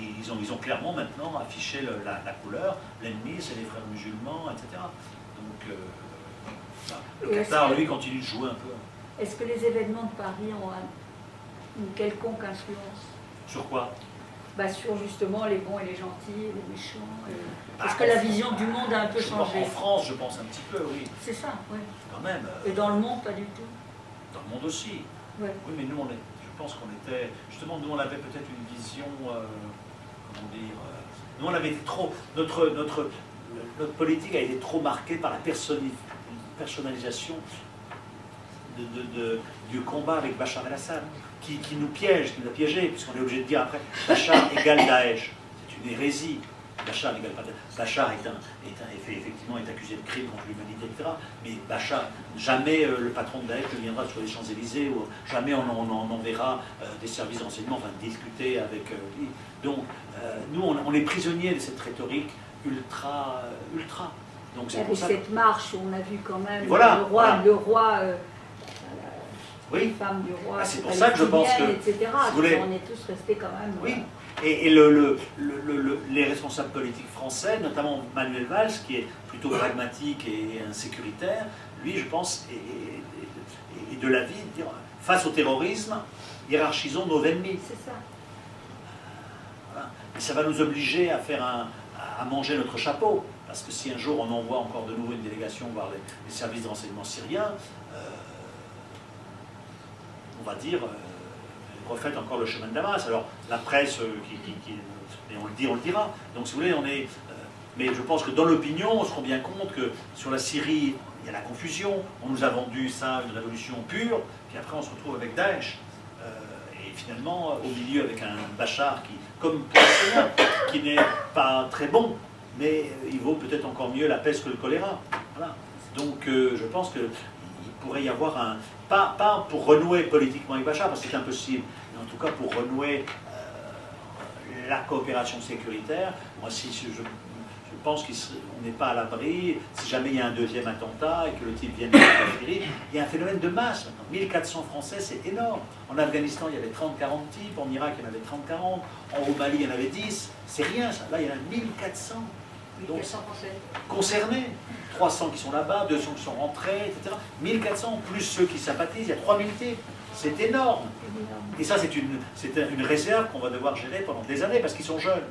ils ont clairement maintenant affiché la couleur. L'ennemi, c'est les frères musulmans, etc. Donc le Qatar, lui, continue de jouer un peu. Est-ce que les événements de Paris ont une quelconque influence? Sur quoi? Sur justement les bons et les gentils, les méchants. Est-ce que la vision du monde a un peu changé? En France, je pense un petit peu, oui. C'est ça, oui. Quand même. Et dans le monde, pas du tout. Dans le monde aussi. Ouais. Oui, mais nous, je pense qu'on était... Justement, nous, on avait peut-être une vision... comment dire... nous, on avait été trop... Notre politique a été trop marquée par la personnalisation du combat avec Bachar el-Assad, qui nous piège, qui nous a piégés, puisqu'on est obligé de dire après, Bachar égale Daesh. C'est une hérésie. Bachar n'égale pas Daesh. Bachar effectivement est accusé de crimes contre l'humanité, etc. Mais Bachar, jamais le patron de Daesh ne viendra sur les Champs-Élysées, ou jamais on enverra des services de renseignement, enfin discuter avec lui. Donc, nous, on est prisonniers de cette rhétorique ultra. Donc, il y avait cette marche où on a vu quand même voilà, le roi oui. les femmes du roi, C'est pour ça que je pense que... etc. Si vous voulez, on est tous restés quand même... Oui. Et les responsables politiques français, notamment Manuel Valls, qui est plutôt pragmatique et insécuritaire, lui, je pense, est de l'avis de dire face au terrorisme, hiérarchisons nos ennemis. C'est ça. Voilà. Et ça va nous obliger à faire à manger notre chapeau. Parce que si un jour on envoie encore de nouveau une délégation voir les services de renseignement syriens, on va dire, refaites encore le chemin de Damas. Alors la presse, et on le dira. Donc si vous voulez, mais je pense que dans l'opinion, on se rend bien compte que sur la Syrie, il y a la confusion. On nous a vendu ça, une révolution pure, puis après on se retrouve avec Daesh. Et finalement, au milieu, avec un Bachar qui, comme pour les Syriens, qui n'est pas très bon, mais il vaut peut-être encore mieux la peste que le choléra. Voilà. Donc je pense qu'il pourrait y avoir pas pour renouer politiquement avec Bachar, parce que c'est impossible, mais en tout cas pour renouer la coopération sécuritaire. Moi, si je pense qu'on n'est pas à l'abri, si jamais il y a un deuxième attentat et que le type vient de la Syrie, il y a un phénomène de masse maintenant. 1400 Français, c'est énorme. En Afghanistan, il y avait 30-40 types, en Irak, il y en avait 30-40, au Mali, il y en avait 10. C'est rien, ça. Là, il y en a 1400. Donc, 1400 Français. Concernés. 300 qui sont là-bas, 200 qui sont rentrés, etc. 1400, plus ceux qui sympathisent, il y a 3000 types. C'est énorme. Et ça, c'est une réserve qu'on va devoir gérer pendant des années, parce qu'ils sont jeunes.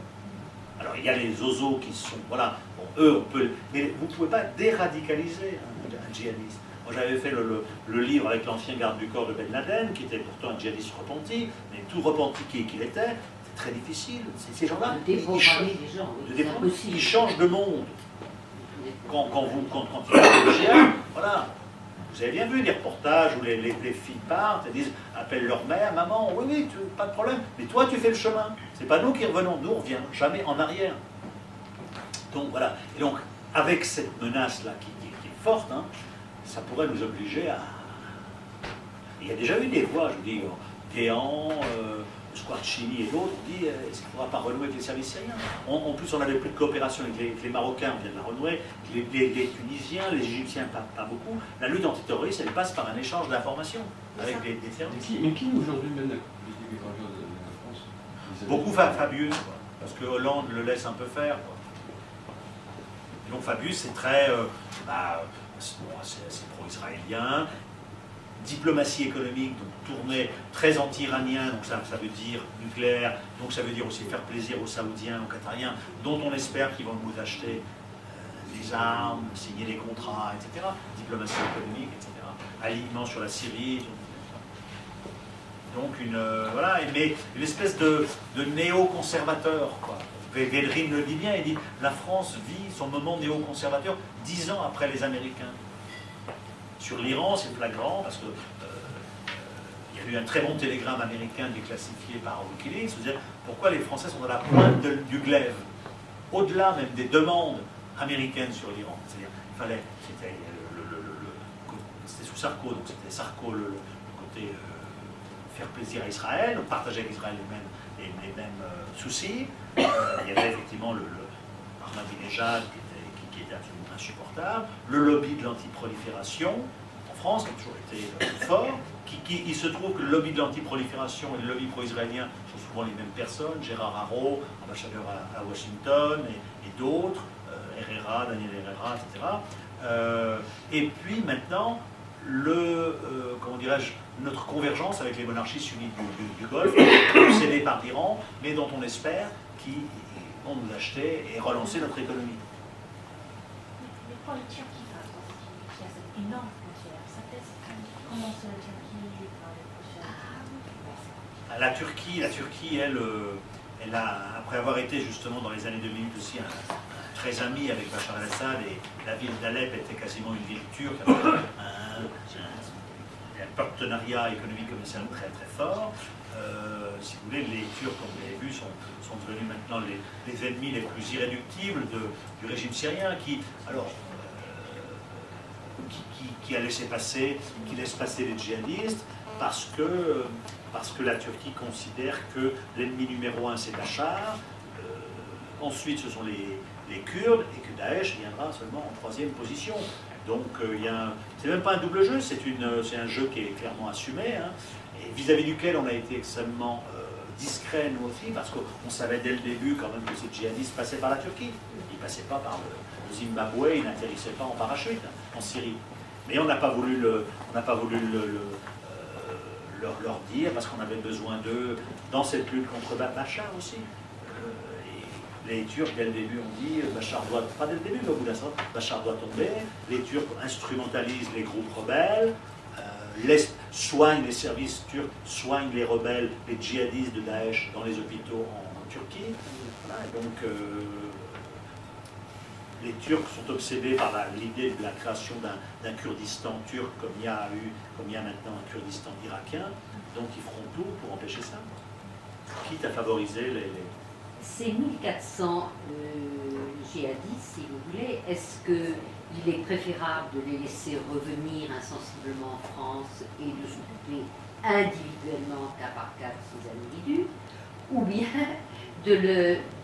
Alors, il y a les zozos qui sont... Voilà, bon, eux, on peut... Mais vous ne pouvez pas déradicaliser un djihadiste. Moi, j'avais fait le livre avec l'ancien garde du corps de Ben Laden, qui était pourtant un djihadiste repenti, mais tout repenti qu'il était, c'est très difficile. Ces gens-là, ils changent de monde. Quand ils parlent de djihad, voilà. Vous avez bien vu des reportages où les filles partent et disent, appellent leur mère, maman, oui, pas de problème, mais toi tu fais le chemin. C'est pas nous qui revenons, nous on revient jamais en arrière. Donc voilà. Et donc, avec cette menace-là qui est forte, hein, ça pourrait nous obliger à... Il y a déjà eu des voix, je vous dis, Guéant, Squarcini et d'autres, on dit, est-ce qu'on ne pourra pas renouer avec les services syriens? En plus, on n'avait plus de coopération avec les Marocains, on vient de la renouer, les Tunisiens, les Égyptiens, pas beaucoup. La lutte antiterroriste, elle passe par un échange d'informations avec des services. Mais qui aujourd'hui mène la politique étrangère de la France? Beaucoup Fabius, quoi, parce que Hollande le laisse un peu faire. Quoi. Et donc Fabius, c'est très... c'est pro-israélien. Diplomatie économique, donc tournée très anti-iranien, donc ça veut dire nucléaire, donc ça veut dire aussi faire plaisir aux Saoudiens, aux Qatariens, dont on espère qu'ils vont nous acheter des armes, signer des contrats, etc. Diplomatie économique, etc. Alignement sur la Syrie. Donc voilà, mais une espèce de néo-conservateur, quoi. Védrine le dit bien, il dit la France vit son moment néo-conservateur 10 ans après les Américains. Sur l'Iran, c'est flagrant, parce que il y a eu un très bon télégramme américain déclassifié par Wikileaks, c'est-à-dire pourquoi les Français sont à la pointe du glaive, au-delà même des demandes américaines sur l'Iran. C'est-à-dire, il fallait, c'était sous Sarko, donc c'était Sarko le côté faire plaisir à Israël, partager avec Israël les mêmes soucis. Il y avait effectivement le Ahmadinejad qui était absolument insupportable, le lobby de l'antiprolifération en France, qui a toujours été fort, il se trouve que le lobby de l'antiprolifération et le lobby pro-israélien sont souvent les mêmes personnes, Gérard Haro, ambassadeur à Washington, et d'autres, Herrera, Daniel Herrera, etc. Et puis maintenant, comment dirais-je, notre convergence avec les monarchies sunnites du Golfe, obsédées par l'Iran, mais dont on espère qu'ils vont nous acheter et relancer notre économie. Mais pour la Turquie, par exemple, qui a cette énorme frontière, ça fait comment c'est la Turquie par les prochaines... La Turquie, elle a, après avoir été justement dans les années 2000 aussi très amie avec Bachar el-Assad, et la ville d'Alep était quasiment une ville turque, avec un partenariat économique et commercial très très fort. Si vous voulez, les Turcs, comme vous l'avez vu, sont devenus maintenant les ennemis les plus irréductibles du régime syrien, qui laisse passer les djihadistes parce que la Turquie considère que l'ennemi numéro 1 c'est Bachar, ensuite ce sont les Kurdes, et que Daesh viendra seulement en 3e position. Donc c'est même pas un double jeu, c'est un jeu qui est clairement assumé, hein, et vis-à-vis duquel on a été extrêmement discret nous aussi, parce qu'on savait dès le début quand même que ces djihadistes passaient par la Turquie. Ils ne passaient pas par le Zimbabwe, ils n'atterrissaient pas en parachute en Syrie. Mais on n'a pas voulu leur dire, parce qu'on avait besoin d'eux dans cette lutte contre Bachar aussi. Et les Turcs, dès le début, ont dit Bachar doit, pas dès le début, mais au bout d'un certain temps, Bachar doit tomber. Les Turcs instrumentalisent les groupes rebelles, soignent les services turcs, soignent les rebelles, les djihadistes de Daesh dans les hôpitaux en Turquie. Voilà, et donc, les Turcs sont obsédés par l'idée de la création d'un Kurdistan turc comme il y a maintenant un Kurdistan irakien, donc ils feront tout pour empêcher ça, quitte à favoriser les... Ces 1400 djihadistes, si vous voulez, est-ce qu'il est préférable de les laisser revenir insensiblement en France et de s'occuper individuellement, cas par cas, de ces individus, ou bien de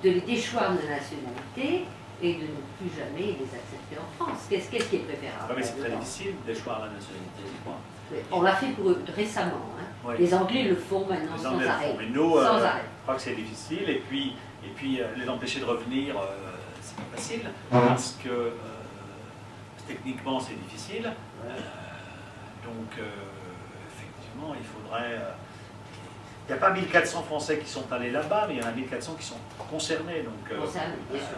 les déchoir de la nationalité et de ne plus jamais les accepter en France? Qu'est-ce qui est préférable? Mais c'est très difficile de déchoir la nationalité, je crois. On l'a fait pour eux récemment. Hein. Oui. Les Anglais le font maintenant Les sans Anglais le arrêt. font, mais nous, Sans arrêt. je crois que c'est difficile. Et puis les empêcher de revenir, c'est pas facile, parce que techniquement c'est difficile. Donc effectivement, il faudrait... il n'y a pas 1400 Français qui sont allés là-bas, mais il y en a 1400 qui sont concernés. Donc, Concernés, bien sûr.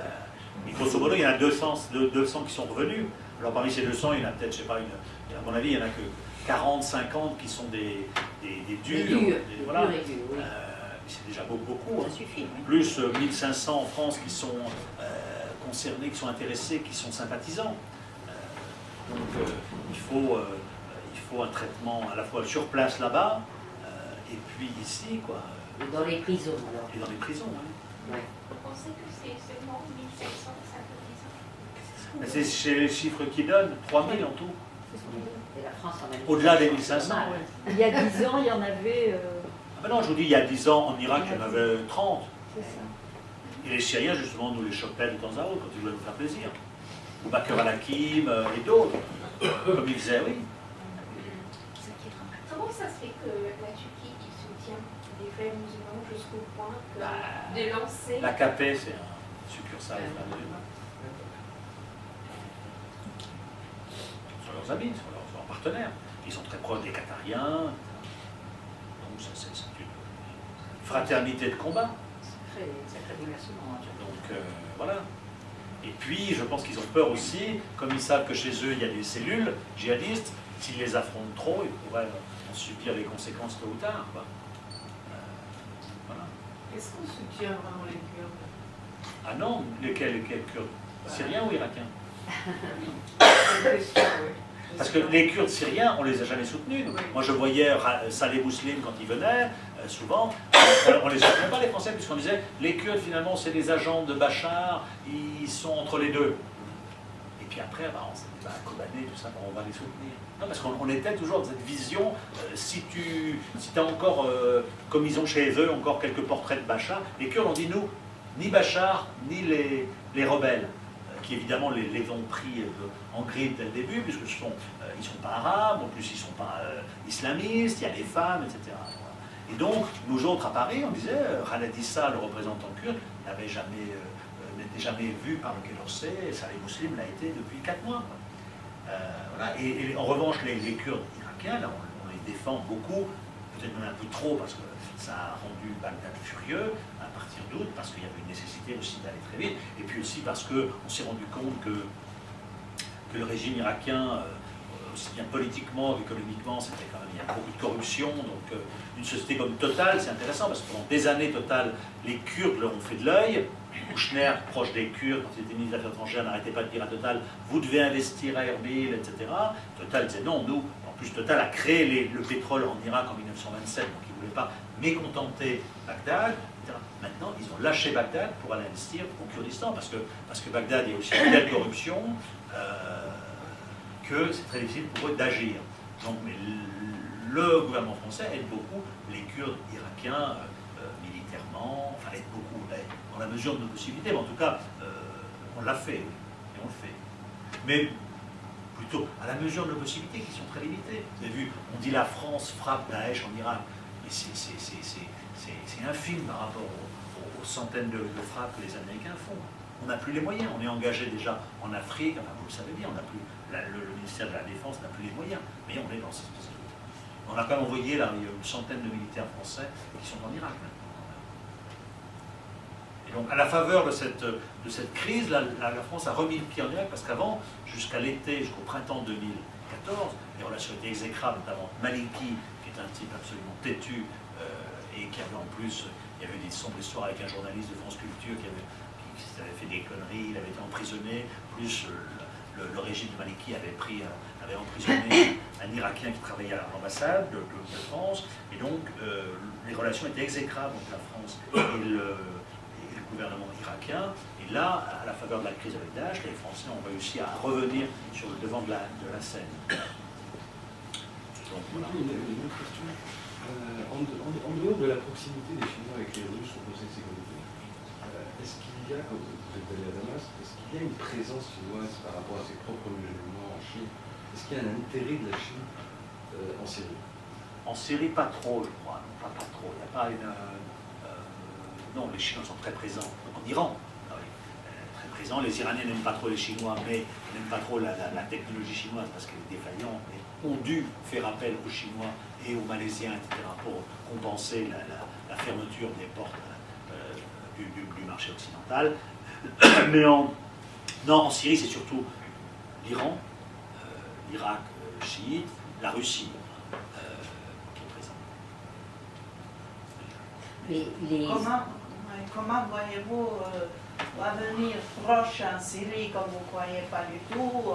et grosso modo, il y en a 200 qui sont revenus. Alors parmi ces 200, il y en a peut-être, je sais pas, à mon avis, il n'y en a que 40, 50 qui sont des durs. Voilà. C'est déjà beaucoup. Ça suffit. Oui. Plus 1500 en France qui sont concernés, qui sont intéressés, qui sont sympathisants. Donc il faut un traitement à la fois sur place là-bas, et puis ici, quoi. Et dans les prisons, alors. Et dans les prisons, oui. Ouais. Vous pensez que c'est seulement 1700 sympathisants? C'est chez les chiffres qui donnent, 3000 en tout. Et la France en a mis Au-delà des 1500. mal. Il y a 10 ans, il y en avait. Ah ben non, je vous dis, il y a 10 ans, en Irak, il y en avait 30. C'est ça. Et les Syriens, justement, nous les chopaient de temps à autre quand ils voulaient nous faire plaisir. Ou Bakr al-Hakim et d'autres, comme ils faisaient, oui. Comment ça se fait que la Turquie qui soutient les frères musulmans jusqu'au point de lancer... L'AKP, c'est un succursale des frères musulmans. Ce sont leurs amis, ce sont leurs partenaires. Ils sont très proches des Qatariens. Donc c'est une fraternité de combat. Sacré bouleversement. Donc voilà. Et puis je pense qu'ils ont peur aussi, comme ils savent que chez eux il y a des cellules djihadistes, s'ils les affrontent trop, ils pourraient en subir les conséquences tôt ou tard, quoi. Voilà. Est-ce qu'on soutient vraiment les Kurdes? Ah non, lesquels Kurdes? Syriens ou Irakiens? Parce que les Kurdes syriens, on les a jamais soutenus. Oui. Moi, je voyais Saleh Mouslim quand il venait, souvent, on les soutenait pas, les Français, puisqu'on disait les Kurdes, finalement, c'est des agents de Bachar, ils sont entre les deux. Et puis après, on s'est dit, Kobané, tout ça, on va les soutenir. Non, parce qu'on était toujours dans cette vision, si tu as encore, comme ils ont chez eux, encore quelques portraits de Bachar, les Kurdes ont dit, nous, ni Bachar, ni les rebelles. Qui évidemment les ont pris en grippe dès le début, puisque ils ne sont pas arabes, en plus ils ne sont pas islamistes, il y a des femmes, etc. Et donc, nous autres à Paris, on disait, Khaled Issa, le représentant kurde, n'était jamais vu par le Quai d'Orsay, et Saleh Mouslim l'a été depuis 4 mois. Voilà. Et en revanche, les Kurdes irakiens, là, on les défend beaucoup, peut-être même un peu trop, parce que ça a rendu Bagdad furieux, à partir d'août, parce qu'il y avait une nécessité aussi d'aller très vite, et puis aussi parce qu'on s'est rendu compte que le régime irakien, aussi bien politiquement qu'économiquement, c'était quand même, il y a beaucoup de corruption, donc une société comme Total, c'est intéressant, parce que pendant des années, Total, les Kurdes leur ont fait de l'œil. Kouchner, proche des Kurdes, quand il était ministre des Affaires étrangères, n'arrêtait pas de dire à Total, vous devez investir à Erbil, etc. Total disait non, nous, en plus Total a créé le pétrole en Irak en 1927, donc ils ne voulaient pas mécontenter Bagdad, etc. Maintenant, ils ont lâché Bagdad pour aller investir au Kurdistan, parce que Bagdad, il y a aussi une telle corruption que c'est très difficile pour eux d'agir. Donc, mais le gouvernement français aide beaucoup les Kurdes irakiens militairement, enfin aide beaucoup, dans la mesure de nos possibilités, mais en tout cas, on l'a fait, et on le fait. Mais plutôt à la mesure de nos possibilités qui sont très limitées. Vous avez vu, on dit la France frappe Daesh en Irak, mais c'est infime par rapport aux centaines de frappes que les Américains font. On n'a plus les moyens, on est engagé déjà en Afrique, enfin vous le savez bien, on n'a plus, le ministère de la Défense n'a plus les moyens, mais on est dans cette espèce de... On a quand même envoyé là, il y a une centaine de militaires français qui sont en Irak maintenant. Et donc, à la faveur de cette crise, la France a remis le pied en Irak, parce qu'avant, jusqu'à l'été, jusqu'au printemps 2014, les relations étaient exécrables, notamment Maliki, qui est un type absolument têtu, et qui avait en plus, il y avait des sombres histoires avec un journaliste de France Culture qui avait fait des conneries, il avait été emprisonné, plus le régime de Maliki avait emprisonné un Irakien qui travaillait à l'ambassade de France, et donc les relations étaient exécrables entre la France et le gouvernement irakien. Et là, à la faveur de la crise avec Daesh, les Français ont réussi à revenir sur le devant de la scène. Donc, voilà. Une autre question. En dehors de la proximité des Chinois avec les Russes au Conseil de sécurité, est-ce qu'il y a, quand vous êtes allé à Damas, est-ce qu'il y a une présence chinoise par rapport à ses propres musulmans en Chine? Est-ce qu'il y a un intérêt de la Chine en Syrie? En Syrie, pas trop, je crois. Pas trop. Il n'y a pas une... non, les Chinois sont très présents. En Iran, très présents. Les Iraniens n'aiment pas trop les Chinois, mais n'aiment pas trop la technologie chinoise parce qu'elle est défaillante. Mais ont dû faire appel aux Chinois et aux Malaisiens, etc., pour compenser la fermeture des portes du marché occidental. Mais en Syrie, c'est surtout l'Iran, l'Irak chiite, la Russie qui est présente. Comment voyez-vous l'avenir proche en Syrie, comme vous ne croyez pas du tout,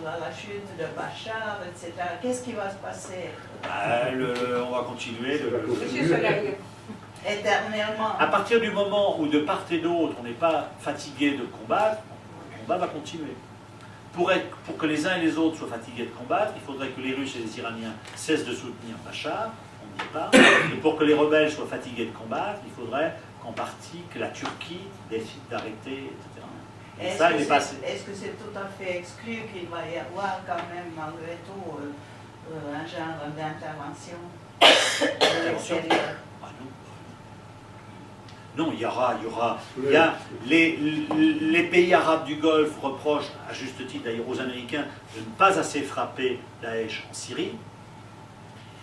à la chute de Bachar, etc. Qu'est-ce qui va se passer? On va continuer. Monsieur Soleil. Éternellement. À partir du moment où de part et d'autre, on n'est pas fatigué de combattre, le combat va continuer. Pour que les uns et les autres soient fatigués de combattre, il faudrait que les Russes et les Iraniens cessent de soutenir Bachar, on ne dit pas. Et pour que les rebelles soient fatigués de combattre, il faudrait qu'en partie que la Turquie décide d'arrêter, etc. Est-ce que c'est tout à fait exclu qu'il va y avoir quand même malgré tout un genre d'intervention de l'extérieur? Non, il y a les pays arabes du Golfe reprochent, à juste titre d'ailleurs aux Américains, de ne pas assez frapper Daesh en Syrie,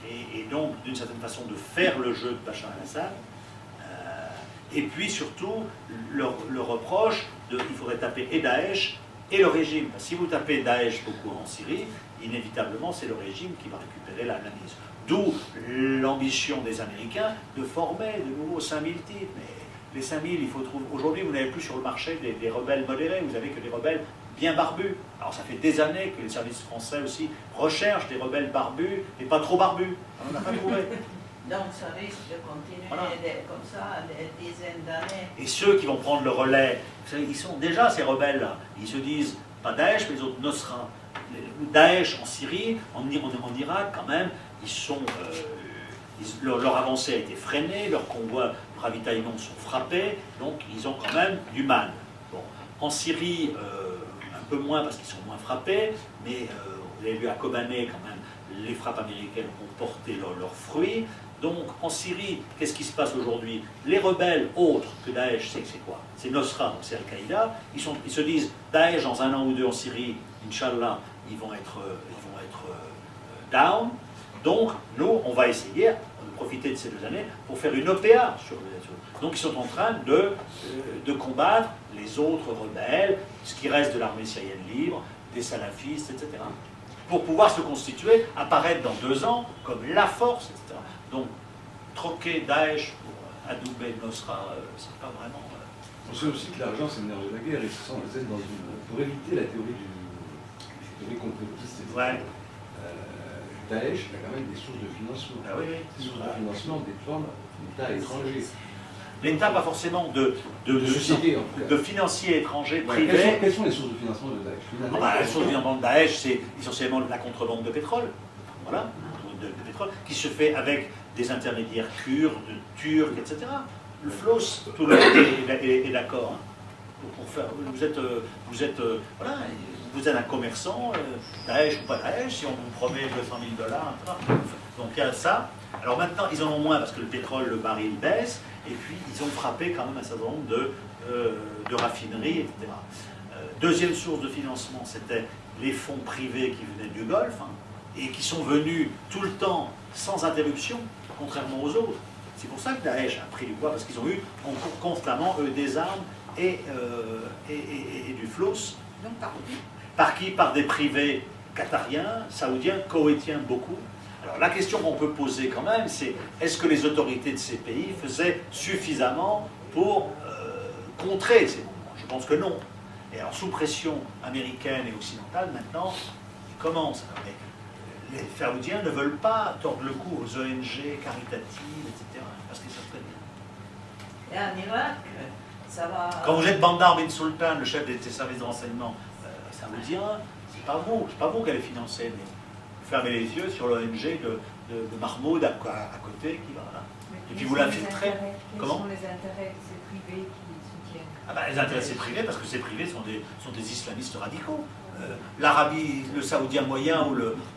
et donc d'une certaine façon de faire le jeu de Bachar el-Assad. Et puis surtout, le reproche il faudrait taper et Daesh et le régime. Si vous tapez Daesh beaucoup en Syrie, inévitablement c'est le régime qui va récupérer la mise. D'où l'ambition des Américains de former de nouveau 5000 types. Mais les 5000, il faut trouver. Aujourd'hui, vous n'avez plus sur le marché des rebelles modérés, vous avez que des rebelles bien barbus. Alors ça fait des années que les services français aussi recherchent des rebelles barbus et pas trop barbus. On n'en a pas trouvé. Donc ça risque de continuer comme ça des dizaines d'années. Et ceux qui vont prendre le relais, vous savez, ils sont déjà ces rebelles-là. Ils se disent, pas Daesh, mais les autres Nosra. Daesh en Syrie, en Irak quand même, leur avancée a été freinée, leurs convois de ravitaillement sont frappés, donc ils ont quand même du mal. Bon. En Syrie, un peu moins parce qu'ils sont moins frappés, mais vous avez vu à Kobané quand même, les frappes américaines ont porté leurs fruits. Donc en Syrie, qu'est-ce qui se passe aujourd'hui? Les rebelles autres que Daesh, c'est quoi? C'est Nosra, donc c'est Al-Qaïda. Ils se disent, Daesh dans un an ou deux en Syrie, Inch'Allah, ils vont être down. Donc nous, on va essayer de profiter de ces 2 années pour faire une OPA sur les. Donc ils sont en train de combattre les autres rebelles, ce qui reste de l'armée syrienne libre, des salafistes, etc. Pour pouvoir se constituer, apparaître dans 2 ans comme la force, etc. Donc, troquer Daesh pour adouber Nosra, c'est pas vraiment... On sait aussi que l'argent, c'est le nerf de la guerre, et vous êtes pour éviter la théorie complotiste, ouais. Daesh a quand même des sources de financement. Ah oui, oui. Ces sources de financement dépendent d'États étrangers. L'État, pas forcément de sociétés, en tout cas. De financiers étrangers, privés. Quelles sont les sources de financement de Daesh? Les sources de financement de Daesh, c'est essentiellement la contrebande de pétrole. Voilà, de pétrole, qui se fait avec des intermédiaires kurdes, turcs, etc. Le FLOS, tout le monde est d'accord. Hein. Vous êtes un commerçant, Daesh ou pas Daesh, si on vous promet 200 000 $, etc. Donc il y a ça. Alors maintenant, ils en ont moins parce que le pétrole, le baril baisse, et puis ils ont frappé quand même un certain nombre de raffineries, etc. Deuxième source de financement, c'était les fonds privés qui venaient du Golfe. Hein. et qui sont venus tout le temps sans interruption, contrairement aux autres. C'est pour ça que Daesh a pris du poids, parce qu'ils ont eu constamment, eux, des armes et du flous. Donc par qui? Par qui? Par des privés qatariens, saoudiens, koweïtiens, beaucoup. Alors la question qu'on peut poser quand même, c'est est-ce que les autorités de ces pays faisaient suffisamment pour contrer ces mouvements? Je pense que non. Et alors sous pression américaine et occidentale, maintenant, ils commencent. Mais les Saoudiens ne veulent pas tordre le cou aux ONG caritatives, etc. Parce qu'ils savent très bien. Et en Irak, ça va... Quand vous êtes Bandar bin Sultan, le chef des services de renseignement saoudien, c'est pas vous qui allez financer, mais vous fermez les yeux sur l'ONG de Mahmoud à côté qui va là. Et puis vous l'infiltrez. Comment? Quels sont les intérêts de ces privés qui soutiennent? Ah ben, les intérêts de ces privés, parce que ces privés sont des islamistes radicaux. L'Arabie, le Saoudien moyen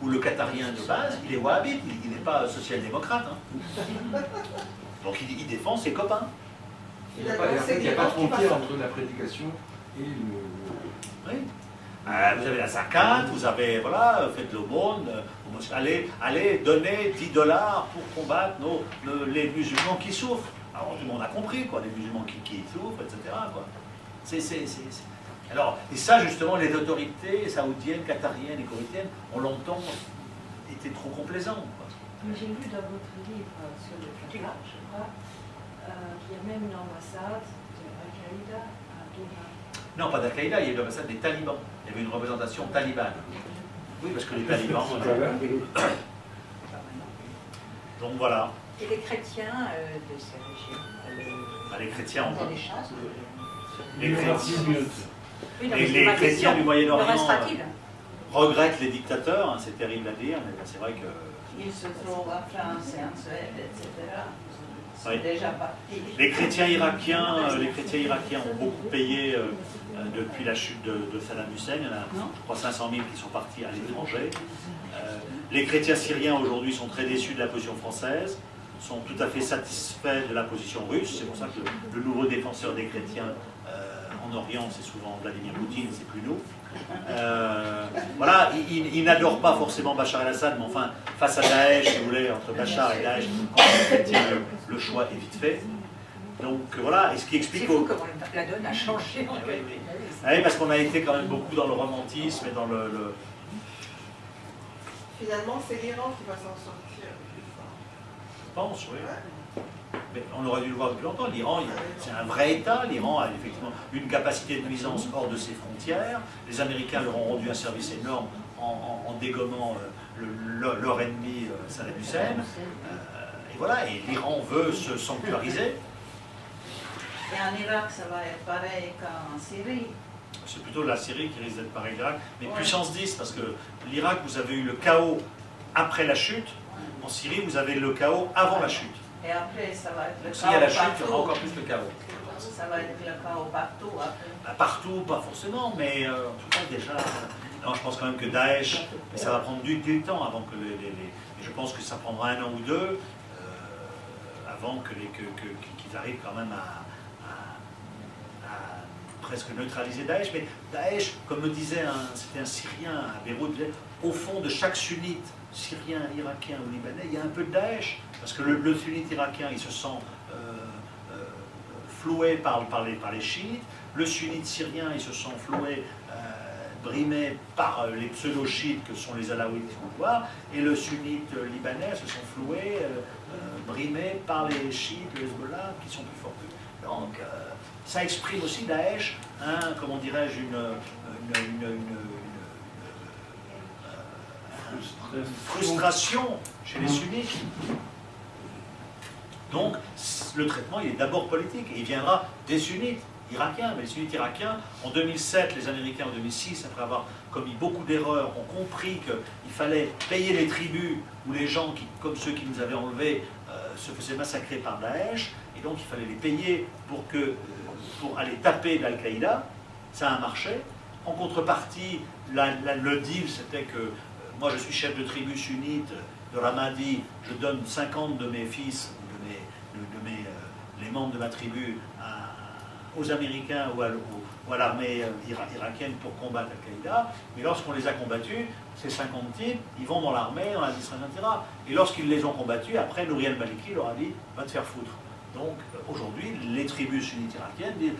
ou le Qatarien de base, il est wahhabite, il n'est pas social-démocrate. Hein. Donc il défend ses copains. Il n'y a pas de frontière entre la prédication et le... Oui. Vous avez la zakat, vous avez, voilà, faites l'aumône, allez donner $10 pour combattre les musulmans qui souffrent. Alors tout le monde a compris, quoi, les musulmans qui souffrent, etc. Quoi. Alors, et ça, justement, les autorités saoudiennes, qatariennes et koweïtiennes ont longtemps été trop complaisantes. Mais j'ai lu dans votre livre sur le Qatar, je crois, qu'il y a même une ambassade de Al-Qaïda à Doha. Non, pas d'Al-Qaïda, il y a eu l'ambassade des talibans. Il y avait une représentation talibane. Oui, parce que les talibans... Donc voilà. Et les chrétiens de ces régions Les chrétiens ont... des chasses. Les chrétiens... Oui, non, Et mais les ma chrétiens question. du Le Moyen-Orient restera-t-il? regrettent les dictateurs, hein, c'est terrible à dire, mais c'est vrai que... Ils se trouvent en France et en Suède, etc. Ils sont Oui. déjà partis. Les chrétiens irakiens ont beaucoup payé depuis la chute de Saddam Hussein. Il y en a, je crois, 500 000 qui sont partis à l'étranger. Les chrétiens syriens aujourd'hui sont très déçus de la position française, sont tout à fait satisfaits de la position russe. C'est pour ça que le nouveau défenseur des chrétiens en Orient, c'est souvent Vladimir Poutine, c'est plus nous. Voilà, ils n'adorent pas forcément Bachar el-Assad, mais enfin, face à Daesh, si vous voulez, entre Bachar et Daesh, quand les chrétiens, le choix est vite fait. Donc voilà, et ce qui explique... C'est fou comment la donne a changé. Oui, parce qu'on a été quand même beaucoup dans le romantisme et dans le... Finalement, c'est l'Iran qui va s'en sortir. Je pense, oui. Mais on aurait dû le voir depuis longtemps. L'Iran, c'est un vrai État. L'Iran a effectivement une capacité de nuisance hors de ses frontières. Les Américains leur ont rendu un service énorme en dégommant leur ennemi Saddam Hussein. Et voilà, et l'Iran veut se sanctuariser. Et en Irak, ça va être pareil qu'en Syrie. C'est plutôt la Syrie qui risque d'être pareil que l'Irak. Mais puissance 10, parce que l'Irak, vous avez eu le chaos après la chute. En Syrie, vous avez le chaos avant la chute. Et après, ça va être le chaos S'il y a la chute, il y aura partout. encore plus de chaos. Ça va être le chaos partout après. Partout, pas forcément, mais en tout cas déjà... Non, je pense quand même que Daesh, mais ça va prendre du temps avant que je pense que ça prendra 1 an ou 2 avant qu'ils arrivent quand même à presque neutraliser Daesh. Mais Daesh, comme me disait c'était un Syrien à Beyrouth, au fond de chaque sunnite, Syrien, Irakien ou Libanais, il y a un peu de Daesh. Parce que le sunnite irakien, il se sent floué par les chiites. Le sunnite syrien, il se sent floué, brimé par les pseudo-chiites que sont les alaouites au pouvoir. Et le sunnite libanais se sent floué, brimé par les chiites, le Hezbollah, qui sont plus forts qu'eux. Donc, ça exprime aussi Daesh, comment dirais-je, une frustration chez les sunnites. Donc, le traitement, il est d'abord politique, et il viendra des sunnites irakiens. Mais les sunnites irakiens, en 2007, les Américains en 2006, après avoir commis beaucoup d'erreurs, ont compris qu'il fallait payer les tribus où les gens, comme ceux qui nous avaient enlevés, se faisaient massacrer par Daesh, et donc il fallait les payer pour aller taper l'Al-Qaïda. Ça a marché. En contrepartie, le deal, c'était que moi, je suis chef de tribu sunnite de Ramadi, je donne 50 de mes fils, les membres de ma tribu, aux Américains ou à l'armée irakienne pour combattre Al-Qaïda, mais lorsqu'on les a combattus, ces 50 types, ils vont dans l'armée, dans l'administration, etc. Et lorsqu'ils les ont combattus, après, Nouri al-Maliki leur a dit « va te faire foutre ». Donc aujourd'hui, les tribus sunnites irakiennes,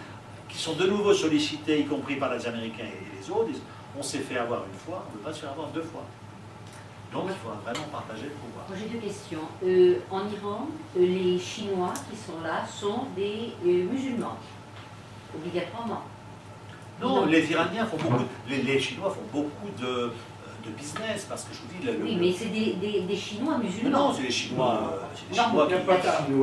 qui sont de nouveau sollicitées, y compris par les Américains et les autres, disent « on s'est fait avoir une fois, on ne veut pas se faire avoir deux fois ». Donc il faut vraiment partager le pouvoir. Moi, j'ai deux questions. En Iran, les Chinois qui sont là sont des musulmans, obligatoirement. Non, les Iraniens font beaucoup, les Chinois font beaucoup de business, parce que je vous dis... Oui, mais c'est des Chinois musulmans. Non, c'est les Chinois... Il n'y a pas qui...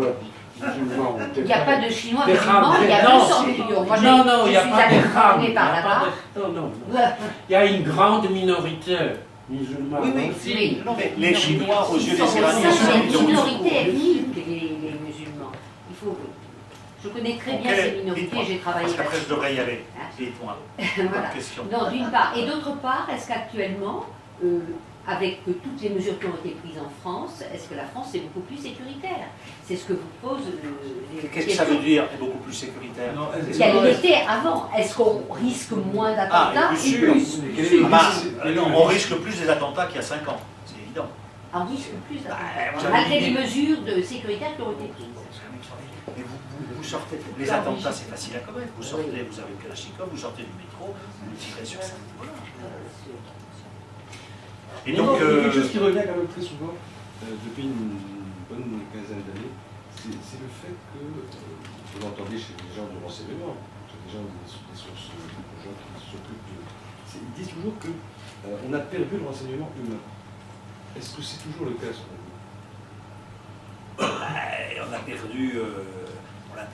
de Chinois musulmans, il y a Non, 200 millions. Moi, non, il n'y a pas de Par Kham. là-bas. Non. Il y a une grande minorité musulmane. Oui, Oui. non, mais les Chinois, aux yeux des Ça, Iraniens, c'est ils une ont minorité ethnique, les musulmans. Il faut... Je connais très bien ces minorités, j'ai travaillé parce qu'après, là-dessus. je devrais y aller. Hein? Dites-moi. Voilà. Question. Non, d'une part. Et d'autre part, est-ce qu'actuellement, avec toutes les mesures qui ont été prises en France, est-ce que la France est beaucoup plus sécuritaire? C'est ce que vous posent les Qu'est-ce que ça veut dire, est beaucoup plus sécuritaire? qu'elle l'était avant. Est-ce qu'on risque moins d'attentats et plus sûr. Non, on risque plus des attentats qu'il y a 5 ans, c'est évident. On risque plus d'attentats. vous Malgré avez les mesures sécuritaires qui ont été prises. Mais vous sortez, les attentats c'est facile à commettre, vous sortez, vous avez le Kalachnikov, vous sortez du métro, vous tirez sur ça. Voilà. Et donc, quelque chose qui revient quand même très souvent depuis une bonne quinzaine d'années, c'est le fait que, vous l'entendez chez les gens du renseignement, chez les gens des sources, des gens qui s'occupent de... Ils disent toujours qu'on a perdu le renseignement humain. Est-ce que c'est toujours le cas selon vous? on a perdu, oui, on l'a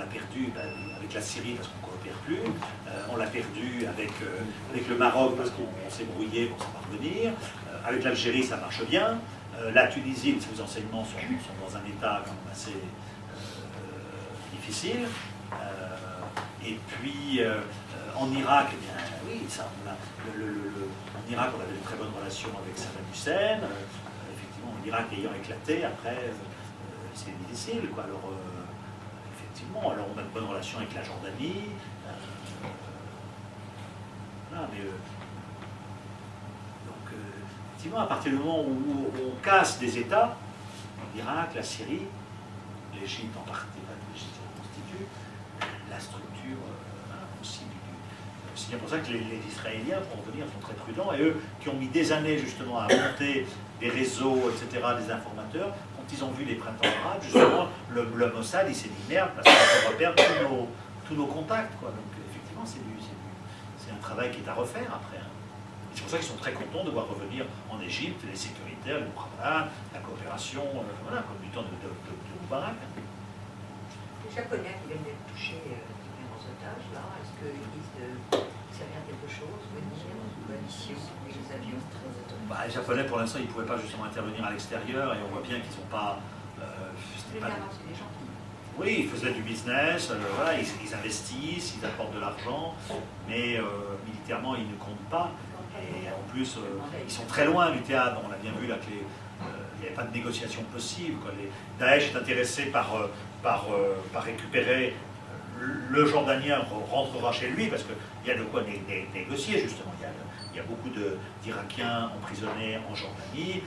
perdu avec la Syrie parce qu'on ne coopère plus, on l'a perdu avec le Maroc parce qu'on s'est brouillé pour s'en parvenir, avec l'Algérie ça marche bien, la Tunisie, les enseignements sont dans un état quand même assez difficile, et puis en Irak, eh bien, oui, ça, en Irak on avait de très bonnes relations avec Saddam Hussein, effectivement l'Irak ayant éclaté, après c'est difficile, quoi. Alors effectivement, alors on a de bonnes relations avec la Jordanie, voilà, mais donc effectivement à partir du moment où on casse des États, l'Irak, la Syrie, l'Égypte en partie, l'Égypte constitue la structure aussi. C'est bien pour ça que les Israéliens, pour revenir, sont très prudents, et eux qui ont mis des années justement à monter des réseaux, etc., des informateurs, quand ils ont vu les printemps arabes, justement, le Mossad, il s'est dit merde, parce qu'on va perdre tous nos contacts, quoi. Donc effectivement, c'est un travail qui est à refaire après. Hein. C'est pour ça qu'ils sont très contents de voir revenir en Égypte les sécuritaires, le Mouhammad, la coopération, voilà, comme du temps de Moubarak. Hein. Les Japonais qui viennent d'être touchés en otage, là, est-ce qu'ils disent de servir quelque chose, venir, une coalition, avec les avions très autonomes? Les Japonais, pour l'instant, ils ne pouvaient pas justement intervenir à l'extérieur, et on voit bien qu'ils n'ont pas... C'est des gens qui... Oui, ils faisaient du business, voilà, ils investissent, ils apportent de l'argent, mais militairement, ils ne comptent pas. Et en plus, ils sont très loin du théâtre. On l'a bien vu là qu'il n'y avait pas de négociation possible, quoi. Daesh est intéressé par récupérer le Jordanien, rentrera chez lui, parce qu'il y a de quoi négocier, justement. Il y a beaucoup d'Irakiens emprisonnés en Jordanie.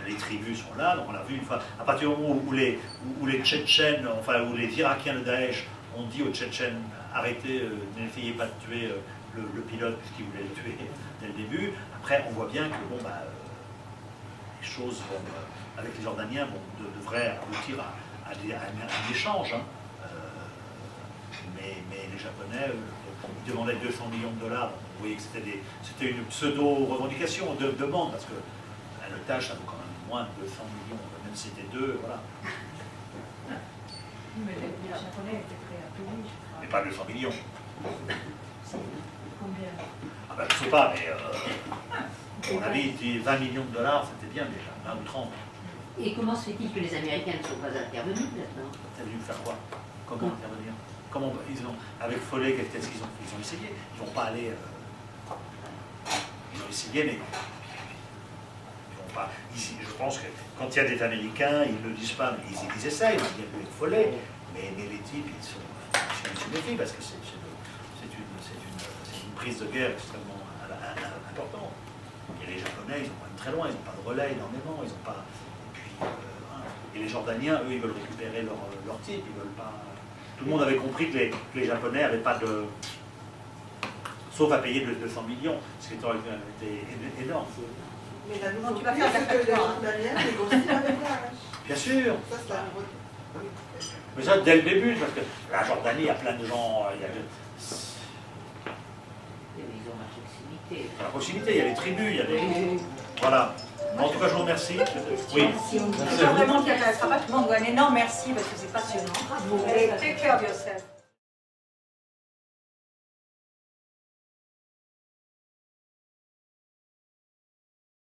Les tribus sont là, donc on l'a vu une fois. À partir du moment où les Tchétchènes, enfin où les Irakiens de Daesh ont dit aux Tchétchènes arrêtez, n'essayez pas de tuer le pilote puisqu'il voulait le tuer dès le début. Après, on voit bien que les choses avec les Jordaniens devraient aboutir à un échange. Hein. Mais les Japonais ils demandaient 200 millions de dollars. Vous voyez que c'était une pseudo-revendication de demande parce que l'otage, ça vaut quand même moins de 200 millions, même si c'était deux, voilà. Mais les Japonais étaient prêts à payer, je crois. Mais pas 200 millions. Combien? Ah ben, je ne sais pas, mais on avait dit 20 millions de dollars, c'était bien déjà, 20 ou 30. Et comment se fait-il que les Américains ne sont pas intervenus là-dedans? T'as voulu faire quoi? Comment intervenir? Comment avec Follet, qu'est-ce qu'ils ont? Ils ont essayé. Ils ne vont pas aller. Ils ont essayé, mais je pense que quand il y a des Américains, ils ne le disent pas, mais ils essayent, il y a eu Follet, Mais les types, ils sont méfient parce que c'est une prise de guerre extrêmement importante. Et les Japonais, ils ont quand même très loin, ils n'ont pas de relais énormément, ils n'ont pas. Et puis, et les Jordaniens, eux, ils veulent récupérer leur type, ils veulent pas. Tout le monde avait compris que les Japonais n'avaient pas de. Sauf à payer 200 millions, ce qui était énorme. Mais la Non, tu nouveauté, vas faire c'est que les d'accord. Jordaniens négocient avec l'âge. Bien sûr. Ça, c'est la nouveauté. Mais ça, dès le début, parce que la Jordanie, il y a plein de gens. Il y a Ils ont la proximité. à la proximité, il y a les tribus, il y a des. Voilà. En tout cas, je vous remercie. Oui. Je sens vraiment qu'il y a un travail. Je demande un énorme merci parce que c'est passionnant. Et take care of yourself.